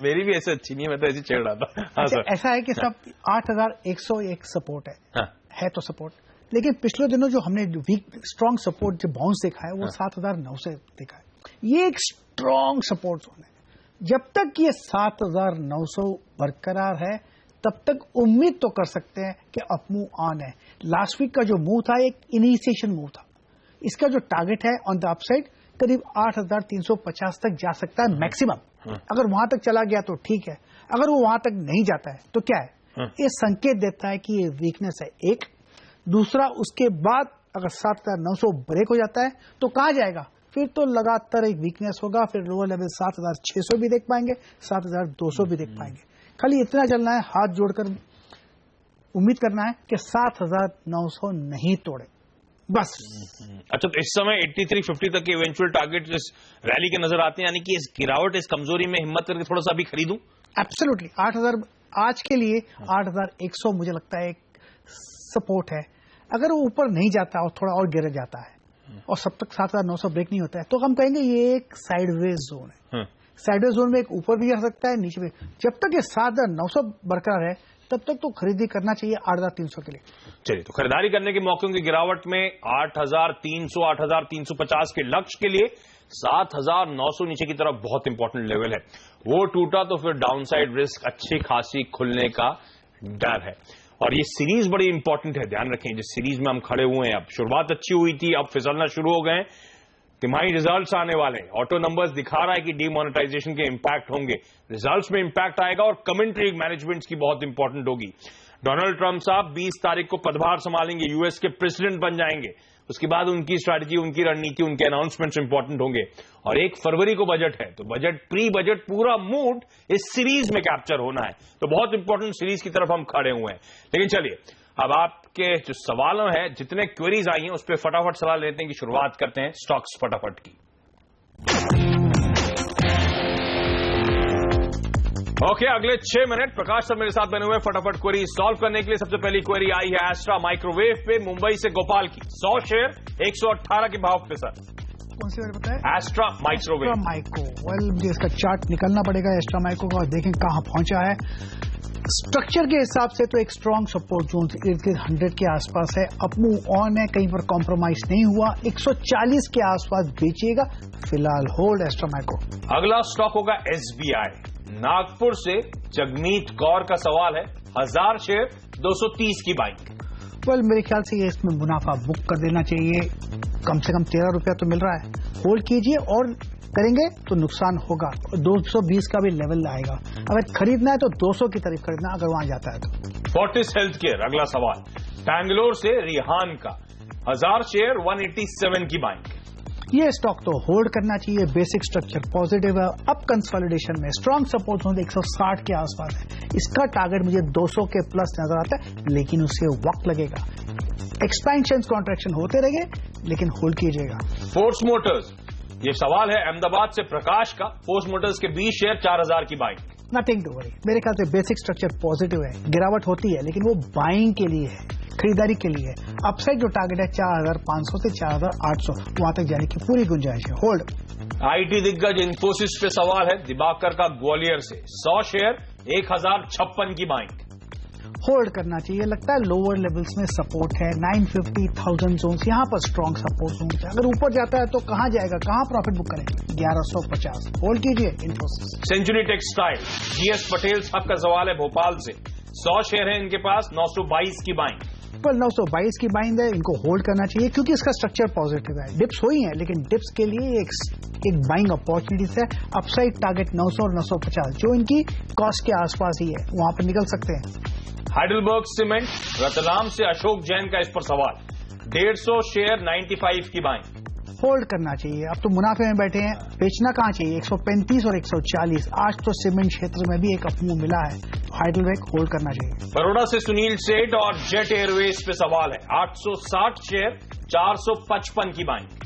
मेरी भी ऐसे अच्छी नहीं है, मैं तो ऐसे छेड़ रहा था। हाँ सर, ऐसा है कि सब 8101 सपोर्ट है, हाँ। है तो सपोर्ट, लेकिन पिछले दिनों जो हमने वीक स्ट्रॉन्ग सपोर्ट जो बाउंस देखा है वो हाँ। 7900 देखा है। ये एक स्ट्रॉन्ग सपोर्ट जोन है। जब तक ये 7900 बरकरार है तब तक उम्मीद तो कर सकते हैं कि अप मूव ऑन है। लास्ट वीक का जो मूव था एक इनिशिएशन मूव था, इसका जो टारगेट है ऑन द अपसाइड करीब 8350 तक जा सकता है मैक्सिमम। अगर वहां तक चला गया तो ठीक है, अगर वो वहां तक नहीं जाता है तो क्या है, ये संकेत देता है कि ये वीकनेस है एक। दूसरा, उसके बाद अगर 7,900 ब्रेक हो जाता है तो कहां जाएगा? फिर तो लगातार एक वीकनेस होगा, फिर लोअर लेवल 7,600 भी देख पाएंगे, 7,200 भी देख पाएंगे। खाली इतना चलना है, हाथ जोड़कर उम्मीद करना है कि 7,900 नहीं तोड़े, बस। अच्छा, तो इस समय 8350 तक के इवेंचुअल टारगेट इस रैली के नजर आते हैं, यानी कि इस गिरावट, इस कमजोरी में हिम्मत करके थोड़ा सा अभी खरीदूं? एब्सोल्युटली 8,000 आज के लिए 8,100 मुझे लगता है एक सपोर्ट है। अगर वो ऊपर नहीं जाता और थोड़ा और गिर जाता है और सब तक 7,900 ब्रेक नहीं होता है तो हम कहेंगे ये एक साइडवेज जोन है। साइडवेज जोन में एक ऊपर भी जा सकता है, नीचे भी। जब तक ये 7,900 बरकरार है तब तक तो खरीदी करना चाहिए 8,300 के लिए। चलिए, तो खरीदारी करने के मौकों की गिरावट में 8,300, 8,350 के लक्ष्य के लिए 7,900 नीचे की तरफ बहुत इंपॉर्टेंट लेवल है। वो टूटा तो फिर डाउनसाइड रिस्क अच्छी खासी खुलने का डर है। और ये सीरीज बड़ी इंपॉर्टेंट है, ध्यान रखें जिस सीरीज में हम खड़े हुए हैं। अब शुरुआत अच्छी हुई थी, अब फिसलना शुरू हो गए। तिमाही रिजल्ट्स आने वाले, ऑटो नंबर्स दिखा रहा है कि डीमोनेटाइजेशन के इंपैक्ट होंगे, रिजल्ट्स में इंपैक्ट आएगा और कमेंट्री मैनेजमेंट की बहुत इंपॉर्टेंट होगी। डोनाल्ड ट्रंप साहब 20 तारीख को पदभार संभालेंगे, यूएस के प्रेसिडेंट बन जाएंगे। उसके बाद उनकी स्ट्रैटेजी, उनकी रणनीति, उनके अनाउंसमेंट्स इंपॉर्टेंट होंगे। और 1 फरवरी को बजट है, तो बजट, प्री बजट पूरा मूड इस सीरीज में कैप्चर होना है। तो बहुत इंपॉर्टेंट सीरीज की तरफ हम खड़े हुए हैं। लेकिन चलिए, अब आपके जो सवालों हैं, जितने क्वेरीज आई हैं, उस पर फटाफट सलाह लेते हैं कि शुरुआत करते हैं स्टॉक्स फटाफट की। ओके, अगले 6 मिनट प्रकाश सर मेरे साथ बने हुए फटाफट क्वेरी सॉल्व करने के लिए। सबसे पहली क्वेरी आई है एस्ट्रा माइक्रोवेव पे, मुंबई से गोपाल की। 100 शेयर 118 के भाव पे सर। कौन सी बात बताया? Astra microwave. Astra micro, well मुझे इसका चार्ट निकलना पड़ेगा एस्ट्रा माइक्रो का, देखें कहां पहुंचा है। स्ट्रक्चर के हिसाब से तो एक स्ट्रॉन्ग सपोर्ट जोन इर्द गिर्द 100 के आसपास है। अप मूव ऑन है, कहीं पर कॉम्प्रोमाइज नहीं हुआ। 140 के आसपास बेचिएगा, फिलहाल होल्ड एस्ट्रा माइक्रो। अगला स्टॉक होगा एसबीआई। नागपुर से जगमीत कौर का सवाल है, 1000 शेयर 230 की बाइंग। वेल मेरे ख्याल से ये इसमें मुनाफा बुक कर देना चाहिए, कम से कम 13 रुपया तो मिल रहा है। होल्ड कीजिए और करेंगे तो नुकसान होगा। 220 का भी लेवल आएगा। अगर खरीदना है तो 200 की तरफ खरीदना, अगर वहां जाता है तो। फोर्टिस हेल्थ केयर, अगला सवाल बैंगलोर से रिहान का, 1000 शेयर 187 की बाइंग। ये स्टॉक तो होल्ड करना चाहिए, बेसिक स्ट्रक्चर पॉजिटिव है। अब कंसोलिडेशन में स्ट्रॉन्ग सपोर्ट जोन 160 के आसपास है। इसका टारगेट मुझे 200 के प्लस नजर आता है, लेकिन उसे वक्त लगेगा। एक्सपेंशन कॉन्ट्रैक्शन होते रहेंगे, लेकिन होल्ड कीजिएगा। फोर्स मोटर्स, ये सवाल है अहमदाबाद से प्रकाश का। फोर्स मोटर्स के 20 शेयर 4000 की बाइंग। नथिंग टू वरी, मेरे ख्याल से बेसिक स्ट्रक्चर पॉजिटिव है। गिरावट होती है लेकिन वो बाइंग के लिए है, खरीदारी के लिए है। अपसाइड जो टारगेट है 4,500 से 4,800, वहां तक जाने की पूरी गुंजाइश है। होल्ड। आईटी दिग्गज इन्फोसिस पे सवाल है दिवाकर का ग्वालियर से, 100 शेयर 1056 की बाइंग। होल्ड करना चाहिए, लगता है लोअर लेवल्स में सपोर्ट है। 950,000 जोन्स यहाँ पर स्ट्रॉन्ग सपोर्ट जोन है। अगर ऊपर जाता है तो कहां जाएगा, कहां प्रॉफिट बुक करेंगे? 1150। होल्ड कीजिए Infosys. Century Textile, GS Patel साहब का सवाल है भोपाल से, 100 शेयर है इनके पास, 922 की बाइंग। पर 922 की बाइंग है, इनको होल्ड करना चाहिए क्योंकि इसका स्ट्रक्चर पॉजिटिव है। डिप्स हुई हैं लेकिन डिप्स के लिए एक बाइंग अपॉर्चुनिटीज है। अपसाइड टारगेट 900 और 950 जो इनकी कॉस्ट के आसपास ही है, वहां पर निकल सकते हैं। हाइडलबर्ग सीमेंट, रतलाम से अशोक जैन का इस पर सवाल, 150 शेयर 95 की बाइंग। होल्ड करना चाहिए, अब तो मुनाफे में बैठे हैं, बेचना कहां चाहिए? 135 और 140। आज तो सीमेंट क्षेत्र में भी एक अपमूव मिला है, हाइडलबर्ग होल्ड करना चाहिए। बड़ौदा से सुनील सेठ और जेट एयरवेज पे सवाल है, 860 शेयर 455 की बाइंग।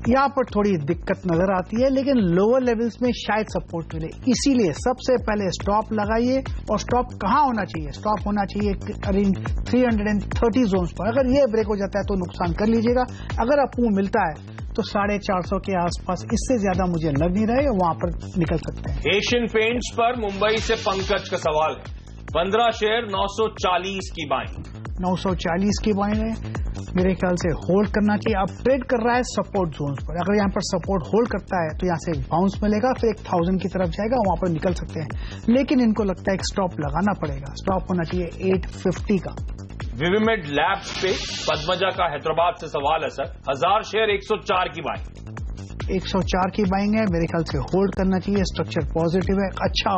यहां पर थोड़ी दिक्कत नजर आती है लेकिन लोअर लेवल्स में शायद सपोर्ट मिले, इसीलिए सबसे पहले स्टॉप लगाइए। और स्टॉप कहां होना चाहिए? स्टॉप होना चाहिए अराउंड 330 जोन्स पर। अगर ये ब्रेक हो जाता है तो नुकसान कर लीजिएगा। अगर आपको मिलता है तो 450 के आसपास, इससे ज्यादा मुझे लग नहीं रहा है, वहां पर निकल सकते हैं। एशियन पेंट्स पर मुंबई से पंकज का सवाल है, 15 शेयर 940 की बाइंग। 940 की बाइंग है, मेरे ख्याल से होल्ड करना चाहिए। अब ट्रेड कर रहा है सपोर्ट जोन्स पर, अगर यहां पर सपोर्ट होल्ड करता है तो यहां से एक बाउंस मिलेगा, फिर 1000 की तरफ जाएगा, वहां पर निकल सकते हैं। लेकिन इनको लगता है एक स्टॉप लगाना पड़ेगा, स्टॉप होना चाहिए 850 का। विविमेड लैब्स पे पद्मजा का हैदराबाद से सवाल है सर, 1000 शेयर 104 की बाइंग। 104 की बाइंग है, मेरे ख्याल से होल्ड करना चाहिए, स्ट्रक्चर पॉजिटिव है, अच्छा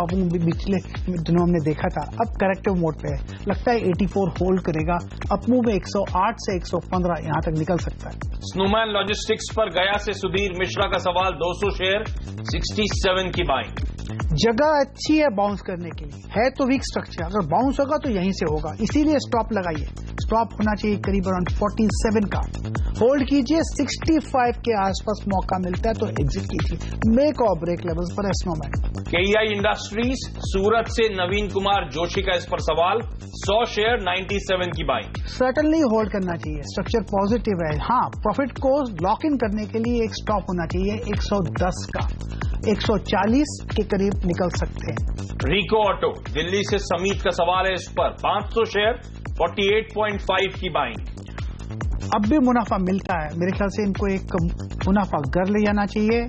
पिछले दिनों हमने देखा था, अब करेक्टिव मोड पे है, लगता है 84 होल्ड करेगा, अपमूव में 108 से 115 यहां तक निकल सकता है। स्नोमैन लॉजिस्टिक्स पर गया से सुधीर मिश्रा का सवाल, 200 शेयर 67 की बाइंग। जगह अच्छी है बाउंस करने के लिए, है तो वीक स्ट्रक्चर, अगर बाउंस होगा तो यहीं से होगा, इसीलिए स्टॉप लगाइए, स्टॉप होना चाहिए करीब अराउंड 47 का, होल्ड कीजिए, 65 के आसपास मौका मिलता है तो एग्जिट कीजिए, मेक और ब्रेक लेवल्स पर है स्नोमैन। केईआई इंडस्ट्रीज सूरत से नवीन कुमार जोशी का इस पर सवाल, 100 शेयर 97 की बाइंग। सर्टनली होल्ड करना चाहिए, स्ट्रक्चर पॉजिटिव है, हाँ प्रॉफिट को लॉक इन करने के लिए एक स्टॉप होना चाहिए 110 का, 140 के करीब निकल सकते हैं। रिको ऑटो दिल्ली से समीत का सवाल है इस पर, 500 शेयर 48.5 की बाइंग। अब भी मुनाफा मिलता है, मेरे ख्याल से इनको एक मुनाफा घर ले जाना चाहिए,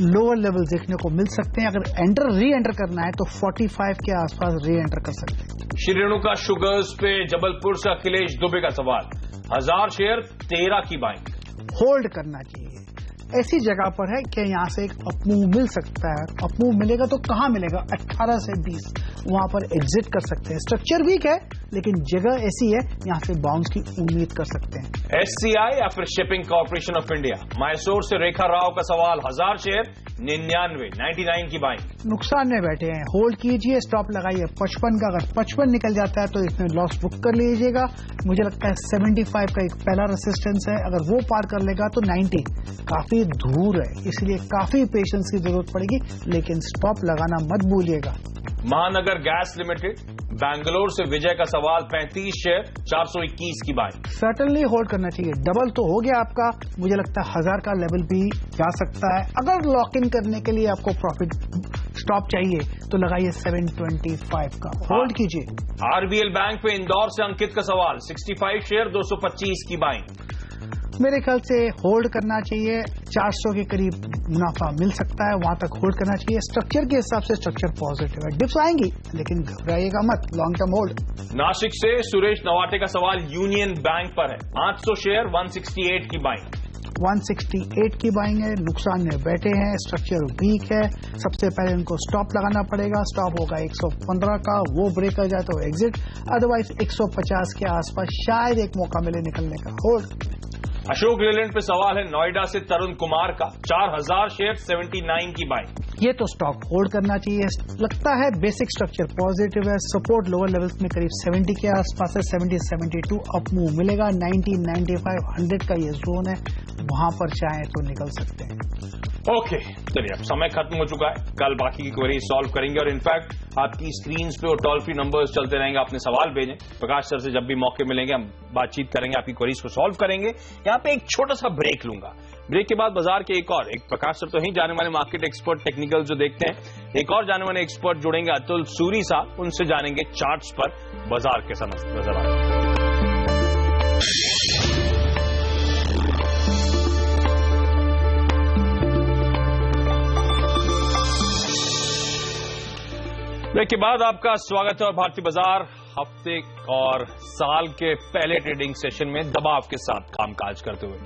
लोअर लेवल देखने को मिल सकते हैं, अगर री एंटर करना है तो 45 के आसपास री एंटर कर सकते हैं। श्री रेणुका शुगर्स पे जबलपुर से अखिलेश दुबे का सवाल, 1000 शेयर 13 की बाइंग। होल्ड करना चाहिए, ऐसी जगह पर है कि यहां से एक अपमूव मिल सकता है, अपमूव मिलेगा तो कहां मिलेगा, 18 से 20 वहां पर एग्जिट कर सकते हैं, स्ट्रक्चर वीक है लेकिन जगह ऐसी है यहां से बाउंस की उम्मीद कर सकते हैं। एससीआई या फिर shipping corporation of India, Mysore से रेखा राव का सवाल, 1000 शेयर 99 की बाइंग। नुकसान में बैठे हैं, होल्ड कीजिए, स्टॉप लगाइए 55 का, अगर 55 निकल जाता है तो इसमें लॉस बुक कर लीजिएगा, मुझे लगता है 75 का एक पहला रेसिस्टेंस है, अगर वो पार कर लेगा तो 90 काफी दूर है, इसलिए काफी पेशेंस की जरूरत पड़ेगी, लेकिन स्टॉप लगाना मत भूलिएगा। महानगर गैस लिमिटेड बैंगलोर से विजय का सवाल, 35 शेयर 421 की बाइंग। सर्टनली होल्ड करना चाहिए, डबल तो हो गया आपका, मुझे लगता है 1000 का लेवल भी जा सकता है, अगर लॉक इन करने के लिए आपको प्रॉफिट स्टॉप चाहिए तो लगाइए 725 का, होल्ड कीजिए। आरबीएल बैंक पे इंदौर से अंकित का सवाल, 65 शेयर 225 की बाइंग। मेरे ख्याल से होल्ड करना चाहिए, 400 के करीब मुनाफा मिल सकता है, वहां तक होल्ड करना चाहिए, स्ट्रक्चर के हिसाब से स्ट्रक्चर पॉजिटिव है, डिप्स आएंगी लेकिन घबराइएगा मत, लॉन्ग टर्म होल्ड। नासिक से सुरेश नवाटे का सवाल यूनियन बैंक पर है, 500 शेयर 168 की बाइंग। 168 की बाइंग है, नुकसान में बैठे हैं, स्ट्रक्चर वीक है, सबसे पहले इनको स्टॉप लगाना पड़ेगा, स्टॉप होगा 115 का, वो ब्रेक कर जाए तो एग्जिट, अदरवाइज 150 के आसपास शायद एक मौका मिले निकलने का, होल्ड। अशोक लेलैंड पे सवाल है नोएडा से तरुण कुमार का, 4000 शेयर 79 की बाइंग। ये तो स्टॉक होल्ड करना चाहिए, लगता है बेसिक स्ट्रक्चर पॉजिटिव है, सपोर्ट लोअर लेवल्स में करीब 70 के आसपास है, 70-72 अप मूव मिलेगा, 90-95 100 का ये जोन है, वहां पर चाहें तो निकल सकते हैं। ओके, चलिए अब समय खत्म हो चुका है, कल बाकी की क्वेरी सॉल्व करेंगे और इनफैक्ट आपकी स्क्रीन पे वो टोल फ्री नंबर्स चलते रहेंगे, अपने सवाल भेजें, प्रकाश सर से जब भी मौके मिलेंगे हम बातचीत करेंगे, आपकी क्वेरीज को सॉल्व करेंगे। यहाँ पे एक छोटा सा ब्रेक लूंगा, ब्रेक के बाद बाजार के एक प्रकाश सर तो ही जाने वाले मार्केट एक्सपर्ट टेक्निकल जो देखते हैं, एक और जाने वाले एक्सपर्ट जुड़ेंगे, अतुल सूरी साहब, उनसे जानेंगे चार्ट्स पर बाजार के नजर आते। ब्रेक के बाद आपका स्वागत है और भारतीय बाजार हफ्ते और साल के पहले ट्रेडिंग सेशन में दबाव के साथ कामकाज करते हुए,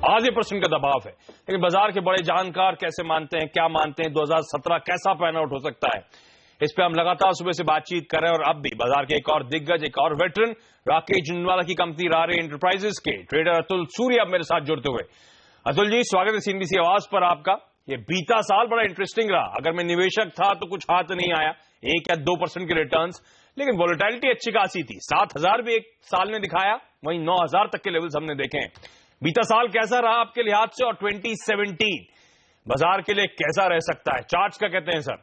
आधे % का दबाव है, लेकिन बाजार के बड़े जानकार कैसे मानते हैं, क्या मानते हैं, 2017 कैसा पैन आउट हो सकता है, इस पे हम लगातार सुबह से बातचीत कर रहे हैं और अब भी बाजार के एक और दिग्गज, एक और वेटरन, राकेश झुंझुनवाला की कंपनी रारे एंटरप्राइजेस के ट्रेडर अतुल सूर्य अब मेरे साथ जुड़ते हुए। अतुल जी, स्वागत है सीएनबीसी आवाज पर आपका। ये बीता साल बड़ा इंटरेस्टिंग रहा, अगर मैं निवेशक था तो कुछ हाथ नहीं आया, 1 या 2% के रिटर्न्स, लेकिन वोलेटिलिटी अच्छी खासी थी, 7000 भी एक साल ने दिखाया, वहीं 9000 तक के लेवल्स हमने देखे हैं। बीता साल कैसा रहा आपके लिहाज से और 2017 बाजार के लिए कैसा रह सकता है, चार्ट्स का कहते हैं सर?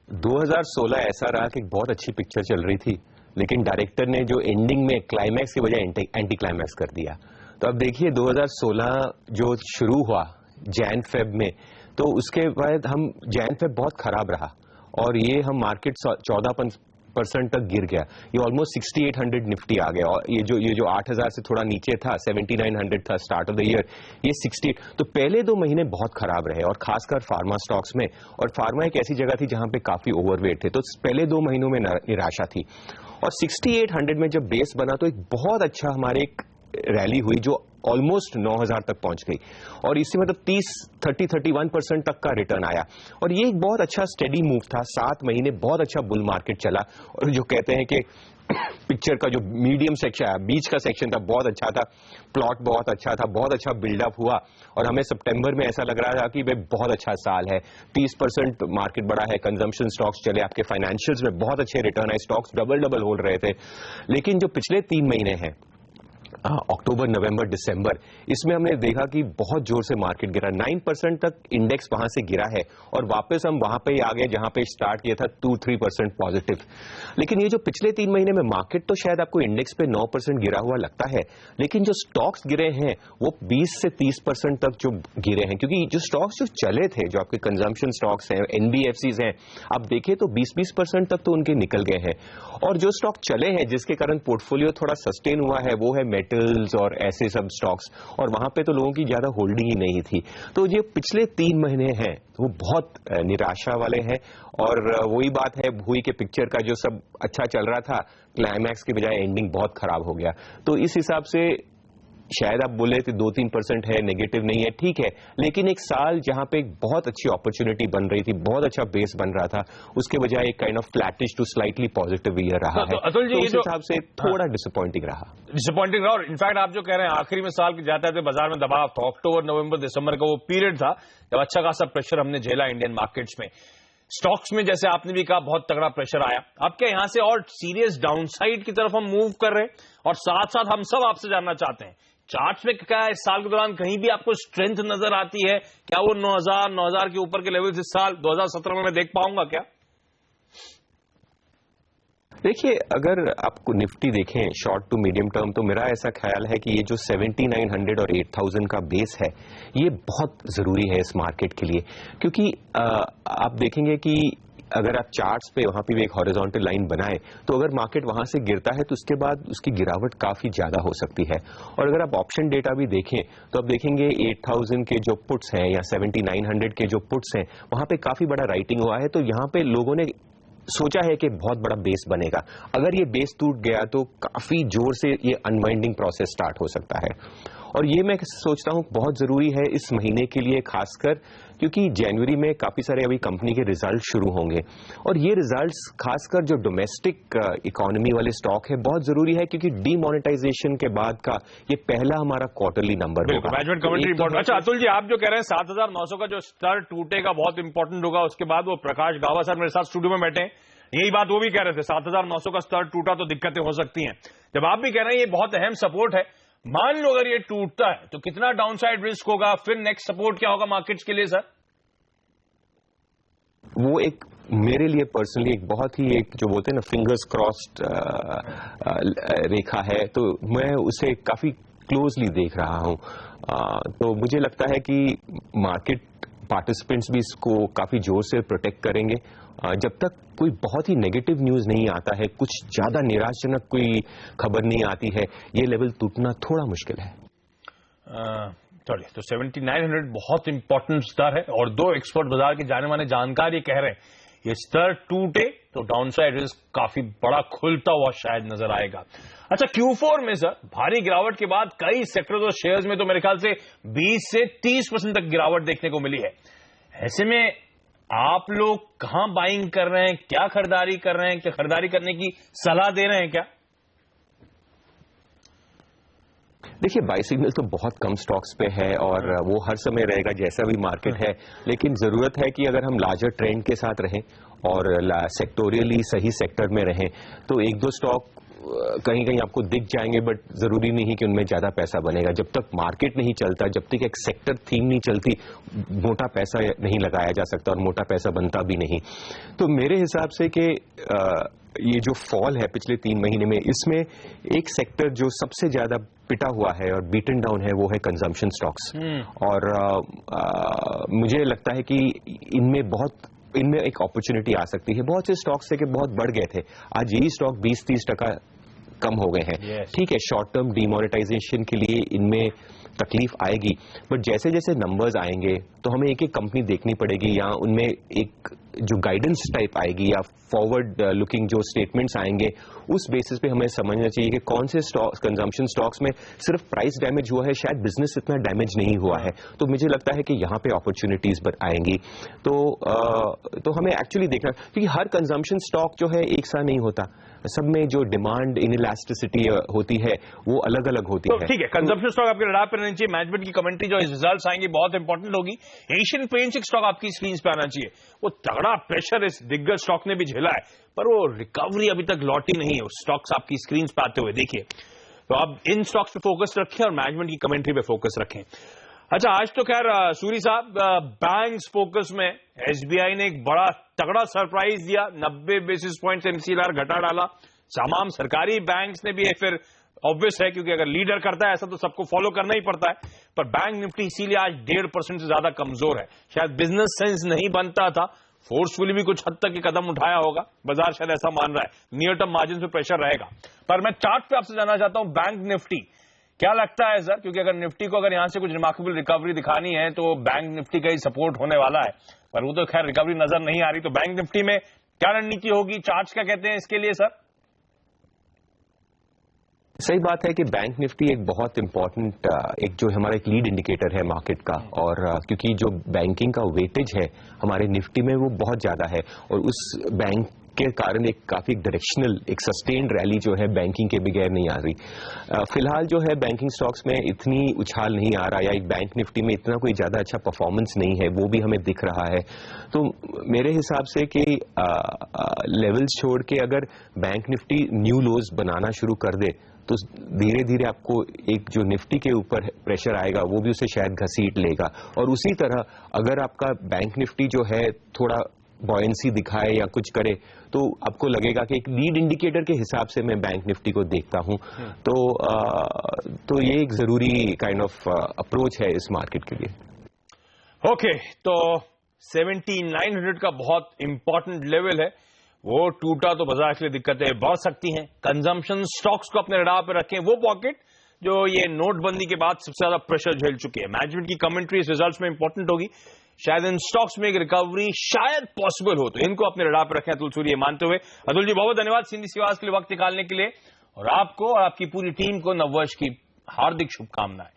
2016 ऐसा रहा कि बहुत अच्छी पिक्चर चल रही थी, लेकिन डायरेक्टर ने जो एंडिंग में क्लाइमैक्स की बजाय एंटी क्लाइमैक्स कर दिया। तो अब देखिए 2016 जो शुरू हुआ जैन फेब में, तो उसके बाद हम जैन फेब बहुत खराब रहा और ये हम मार्केट 14% तक गिर गया, ये ऑलमोस्ट 6800 निफ्टी आ गया, और ये जो 8000 से थोड़ा नीचे था 7900 था स्टार्ट ऑफ द ईयर, ये 68। तो पहले 2 महीने बहुत खराब रहे और खासकर फार्मा स्टॉक्स में, और फार्मा एक ऐसी जगह थी जहां पे काफी ओवरवेट थे, तो पहले 2 महीनों में निराशा थी। और 6800 में जब बेस बना तो एक बहुत अच्छा हमारे एक रैली हुई जो ऑलमोस्ट 9,000 तक पहुंच गई और इससे मतलब 31% तक का रिटर्न आया और ये एक बहुत अच्छा स्टेडी मूव था। 7 महीने बहुत अच्छा बुल मार्केट चला और जो कहते हैं कि पिक्चर का जो मीडियम सेक्शन है, बीच का सेक्शन था, बहुत अच्छा था, प्लॉट बहुत अच्छा था, बहुत अच्छा बिल्डअप हुआ और हमें सितंबर में ऐसा लग रहा था कि भाई बहुत अच्छा साल है। 30% मार्केट बढ़ा है, कंजम्पशन स्टॉक्स चले, आपके फाइनेंशियल्स में बहुत अच्छे रिटर्न आए, स्टॉक्स डबल हो रहे थे। लेकिन जो पिछले 3 महीने हैं, अक्टूबर, नवंबर, दिसंबर, इसमें हमने देखा कि बहुत जोर से मार्केट गिरा। 9% तक इंडेक्स वहां से गिरा है और वापस हम वहां पे ही आ गए जहां पे स्टार्ट किया था, 2-3% पॉजिटिव। लेकिन ये जो पिछले 3 महीने में मार्केट तो शायद आपको इंडेक्स पे 9% गिरा हुआ लगता है, लेकिन जो स्टॉक्स गिरे हैं वो 20 से 30% तक जो गिरे हैं, क्योंकि जो स्टॉक्स जो चले थे, जो आपके कंजम्पशन स्टॉक्स हैं, NBFCs हैं, आप देखें तो 20% तक तो उनके निकल गए हैं। और जो स्टॉक चले हैं जिसके कारण पोर्टफोलियो थोड़ा सस्टेन हुआ है वो है मेटल्स और ऐसे सब स्टॉक्स, और वहां पे तो लोगों की ज्यादा होल्डिंग ही नहीं थी। तो ये पिछले 3 महीने हैं वो बहुत निराशा वाले हैं और वही बात है, हुई के पिक्चर का जो सब अच्छा चल रहा था, क्लाइमैक्स के बजाय एंडिंग बहुत खराब हो गया। तो इस हिसाब से शायद आप बोले तो 2-3% है, नेगेटिव नहीं है, ठीक है, लेकिन एक साल जहां पे एक बहुत अच्छी अपॉर्चुनिटी बन रही थी, बहुत अच्छा बेस बन रहा था, उसके बजाय एक kind of flattish to slightly positive year रहा है। अतुल जी, तो उस हिसाब से थोड़ा डिसअपॉइंटिंग रहा और इनफैक्ट आप जो कह रहे हैं आखिरी में साल के जाते थे बाजार में दबाव था, अक्टूबर, नवंबर, दिसंबर का वो पीरियड था जब अच्छा खासा प्रेशर हमने झेला इंडियन मार्केट्स में। स्टॉक्स में जैसे आपने भी कहा बहुत तगड़ा प्रेशर आया। अब क्या यहां से और सीरियस डाउनसाइड की तरफ हम मूव कर रहे हैं? और साथ साथ हम सब आपसे जानना चाहते हैं, चार्ट्स में क्या है इस साल के दौरान कहीं भी आपको स्ट्रेंथ नजर आती है क्या? वो 9,000 के ऊपर के लेवल इस साल 2017 में मैं देख पाऊंगा क्या? देखिए, अगर आपको निफ्टी देखें शॉर्ट टू मीडियम टर्म, तो मेरा ऐसा ख्याल है कि ये जो 7,900 और 8,000 का बेस है ये बहुत जरूरी है इस मार्केट के लिए, क्योंकि आप देखेंगे कि अगर आप चार्ट्स पे वहां पे भी एक हॉरिजॉन्टल लाइन बनाएं तो अगर मार्केट वहां से गिरता है तो उसके बाद उसकी गिरावट काफी ज्यादा हो सकती है। और अगर आप ऑप्शन डेटा भी देखें तो आप देखेंगे 8,000 के जो पुट्स हैं या 7,900 के जो पुट्स हैं वहां पे काफी बड़ा राइटिंग हुआ है। तो यहां पे लोगों ने सोचा है कि बहुत बड़ा बेस बनेगा, अगर ये बेस टूट गया तो काफी जोर से ये अनवाइंडिंग प्रोसेस स्टार्ट हो सकता है। और ये मैं सोचता हूं बहुत जरूरी है इस महीने के लिए खासकर, क्योंकि जनवरी में काफी सारे अभी कंपनी के रिजल्ट शुरू होंगे और ये रिजल्ट्स खासकर जो डोमेस्टिक इकोनॉमी वाले स्टॉक है बहुत जरूरी है, क्योंकि डीमोनेटाइजेशन के बाद का ये पहला हमारा क्वार्टरली नंबर होगा। Management commentary report. अच्छा अतुल जी, आप जो कह रहे हैं 7,900 का जो स्तर टूटेगा बहुत इंपॉर्टेंट होगा, उसके बाद वो प्रकाश गावा सर मेरे साथ स्टूडियो में बैठे हैं, यही बात वो भी कह रहे थे, 7,900 का स्तर टूटा तो दिक्कतें हो सकती हैं। जब आप भी कह रहे हैं ये बहुत अहम सपोर्ट है, मान लो अगर ये टूटता है तो कितना डाउनसाइड रिस्क होगा, फिर नेक्स्ट सपोर्ट क्या होगा मार्केट्स के लिए सर? वो एक मेरे लिए पर्सनली एक बहुत ही एक जो बोलते हैं ना फिंगर्स क्रॉस्ड रेखा है, तो मैं उसे काफी क्लोजली देख रहा हूं। तो मुझे लगता है कि मार्केट पार्टिसिपेंट्स भी इसको काफी जोर से प्रोटेक्ट करेंगे जब तक कोई बहुत ही नेगेटिव न्यूज नहीं आता है, कुछ ज्यादा निराशाजनक कोई खबर नहीं आती है, ये लेवल टूटना थोड़ा मुश्किल है। चलिए, तो 7,900 बहुत इंपॉर्टेंट स्तर है और 2 एक्सपर्ट बाजार के जाने माने जानकार ये कह रहे हैं ये स्तर टूटे तो डाउनसाइड रिस्क काफी बड़ा खुलता हुआ शायद नजर आएगा। अच्छा, Q4 में सर भारी गिरावट के बाद कई सेक्टर्स और शेयर्स में तो मेरे ख्याल से 20 से 30% तक गिरावट देखने को मिली है। ऐसे में आप लोग कहां बाइंग कर रहे हैं, क्या खरीदारी कर रहे हैं, क्या खरीदारी करने की सलाह दे रहे हैं क्या? देखिए, बाई सिग्नल तो बहुत कम स्टॉक्स पे है और वो हर समय रहेगा जैसा भी मार्केट है, लेकिन जरूरत है कि अगर हम लार्जर ट्रेंड के साथ रहें और सेक्टोरियली सही सेक्टर में रहें तो 1-2 स्टॉक कहीं कहीं आपको दिख जाएंगे, बट जरूरी नहीं कि उनमें ज्यादा पैसा बनेगा। जब तक मार्केट नहीं चलता, जब तक एक सेक्टर थीम नहीं चलती, मोटा पैसा नहीं लगाया जा सकता और मोटा पैसा बनता भी नहीं। तो मेरे हिसाब से कि ये जो फॉल है पिछले 3 महीने में, इसमें एक सेक्टर जो सबसे ज्यादा पिटा हुआ है और बीटन डाउन है वो है कंजम्पशन स्टॉक्स। और मुझे लगता है कि इनमें एक अपॉर्चुनिटी आ सकती है। बहुत से स्टॉक्स थे कि बहुत बढ़ गए थे, आज यही स्टॉक 20-30% कम हो गए हैं। ठीक है, शॉर्ट टर्म डीमोनेटाइजेशन के लिए इनमें तकलीफ आएगी, बट जैसे जैसे नंबर्स आएंगे तो हमें एक एक कंपनी देखनी पड़ेगी या उनमें एक जो गाइडेंस टाइप आएगी या फॉरवर्ड लुकिंग जो स्टेटमेंट्स आएंगे, उस बेसिस पे हमें समझना चाहिए कि कौन से कंजम्पशन स्टॉक्स में सिर्फ प्राइस डैमेज हुआ है, शायद बिजनेस इतना डैमेज नहीं हुआ है। तो मुझे लगता है कि यहाँ पे अपॉर्चुनिटीज आएंगी। तो हमें एक्चुअली देखना, क्योंकि हर कंजम्पशन स्टॉक जो है एक सा नहीं होता, सब में जो डिमांड इनइलास्टिसिटी होती है वो अलग अलग होती है। ठीक है, कंजम्पशन स्टॉक आपके रडार पर रहनी चाहिए। मैनेजमेंट की कमेंट्री जो रिजल्ट्स आएंगे बहुत इंपॉर्टेंट होगी। एशियन पेंट्स स्टॉक आपकी स्क्रीन पे आना चाहिए। वो तगड़ा प्रेशर इस दिग्गज स्टॉक ने भी झेला है, पर वो रिकवरी अभी तक लौटी नहीं है। उस स्टॉक्स आपकी स्क्रीन पे आते हुए देखिए। तो आप इन स्टॉक्स पे फोकस रखें और मैनेजमेंट की कमेंट्री पे फोकस रखें। अच्छा, आज तो खैर सूरी साहब बैंक्स फोकस में एसबीआई ने एक बड़ा तगड़ा सरप्राइज दिया, 90 बेसिस पॉइंट एमसीएलआर घटा डाला। तमाम सरकारी बैंक्स ने भी फिर ऑब्वियस है, क्योंकि अगर लीडर करता है ऐसा तो सबको फॉलो करना ही पड़ता है। पर बैंक निफ्टी इसीलिए आज 1.5% से ज्यादा कमजोर है। शायद बिजनेस सेंस नहीं बनता था, फोर्सफुली भी कुछ हद तक ये कदम उठाया होगा, बाजार शायद ऐसा मान रहा है। नियर टर्म मार्जिन पे प्रेशर रहेगा। पर मैं चार्ट पे आपसे जानना चाहता हूं बैंक निफ्टी क्या लगता है सर, क्योंकि अगर निफ्टी को अगर यहां से कुछ रिमार्केबल रिकवरी दिखानी है तो बैंक निफ्टी का ही सपोर्ट होने वाला है, पर वो तो खैर रिकवरी नजर नहीं आ रही। तो बैंक निफ्टी में क्या रणनीति होगी, चार्ट्स क्या कहते हैं इसके लिए सर? सही बात है कि बैंक निफ्टी एक बहुत इंपॉर्टेंट एक जो हमारा एक लीड इंडिकेटर है मार्केट का, और क्योंकि जो बैंकिंग का वेटेज है हमारे निफ्टी में वो बहुत ज्यादा है, और उस बैंक के कारण एक काफी डायरेक्शनल एक सस्टेन्ड रैली जो है बैंकिंग के बगैर नहीं आ रही। फिलहाल जो है बैंकिंग स्टॉक्स में इतनी उछाल नहीं आ रहा, या एक बैंक निफ्टी में इतना कोई ज्यादा अच्छा परफॉर्मेंस नहीं है, वो भी हमें दिख रहा है। तो मेरे हिसाब से कि लेवल्स छोड़ के अगर बैंक निफ्टी न्यू लोज बनाना शुरू कर दे तो धीरे धीरे आपको एक जो निफ्टी के ऊपर प्रेशर आएगा वो भी उसे शायद घसीट लेगा। और उसी तरह अगर आपका बैंक निफ्टी जो है थोड़ा बॉयंसी दिखाए या कुछ करे तो आपको लगेगा कि एक लीड इंडिकेटर के हिसाब से मैं बैंक निफ्टी को देखता हूं। तो ये एक जरूरी काइंड ऑफ अप्रोच है इस मार्केट के लिए। ओके, तो 7900 का बहुत इंपॉर्टेंट लेवल है, वो टूटा तो बाजार के लिए दिक्कतें बढ़ सकती हैं। कंजम्पशन स्टॉक्स को अपने रडार पर रखें, वो पॉकेट जो ये नोटबंदी के बाद सबसे ज्यादा प्रेशर झेल चुकी है। मैनेजमेंट की कमेंट्री इस रिजल्ट्स में इंपॉर्टेंट होगी। शायद इन स्टॉक्स में एक रिकवरी शायद पॉसिबल हो, तो इनको अपने रडार पर रखें। अतुल सूरी ये मानते हुए, अतुल जी बहुत धन्यवाद सिंधी सिवास के लिए वक्त निकालने के लिए, और आपको और आपकी पूरी टीम को नववर्ष की हार्दिक शुभकामनाएं।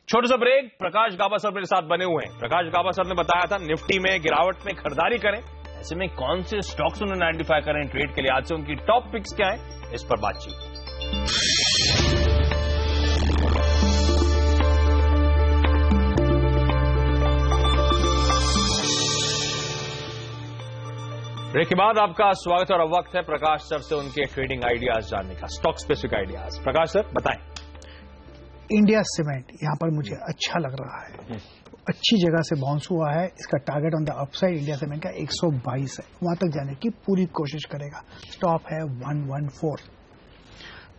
छोटा सा ब्रेक, प्रकाश गाबा सर मेरे साथ बने हुए हैं। प्रकाश गाबा सर ने बताया था निफ्टी में गिरावट में खरीदारी करें, ऐसे में कौन से स्टॉक्स उन्हें आइडेंटिफाई करें ट्रेड के लिए, आज से उनकी टॉप पिक्स क्या है, इस पर बातचीत। ब्रेक के बाद आपका स्वागत और वक्त है प्रकाश सर से उनके ट्रेडिंग आइडियाज जानने का, स्टॉक स्पेसिफिक आइडियाज। प्रकाश सर बताएं। इंडिया सीमेंट यहां पर मुझे अच्छा लग रहा है, अच्छी जगह से बाउंस हुआ है। इसका target on the upside India cement का 122 है, वहां तक जाने की पूरी कोशिश करेगा। स्टॉप है 114।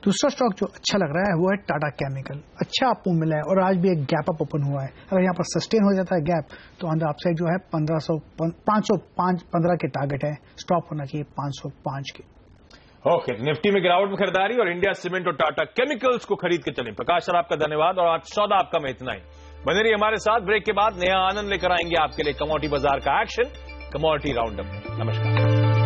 दूसरा स्टॉक जो अच्छा लग रहा है वो है टाटा केमिकल, अच्छा आपको मिला है और आज भी एक गैप अप ओपन हुआ है। अगर यहाँ पर सस्टेन हो जाता है गैप तो ऑन द अपसाइड जो है 515 के टारगेट है, स्टॉप होना चाहिए 505 के। ओके, निफ्टी में गिरावट में खरीदारी और इंडिया सीमेंट और टाटा केमिकल्स को खरीद के चलें। प्रकाश सर आपका धन्यवाद, और आज सौदा आपका में इतना ही। बने रहिए हमारे साथ, ब्रेक के बाद नया आनंद लेकर आएंगे आपके लिए कमोडिटी बाजार का एक्शन, कमोडिटी राउंड अप। नमस्कार।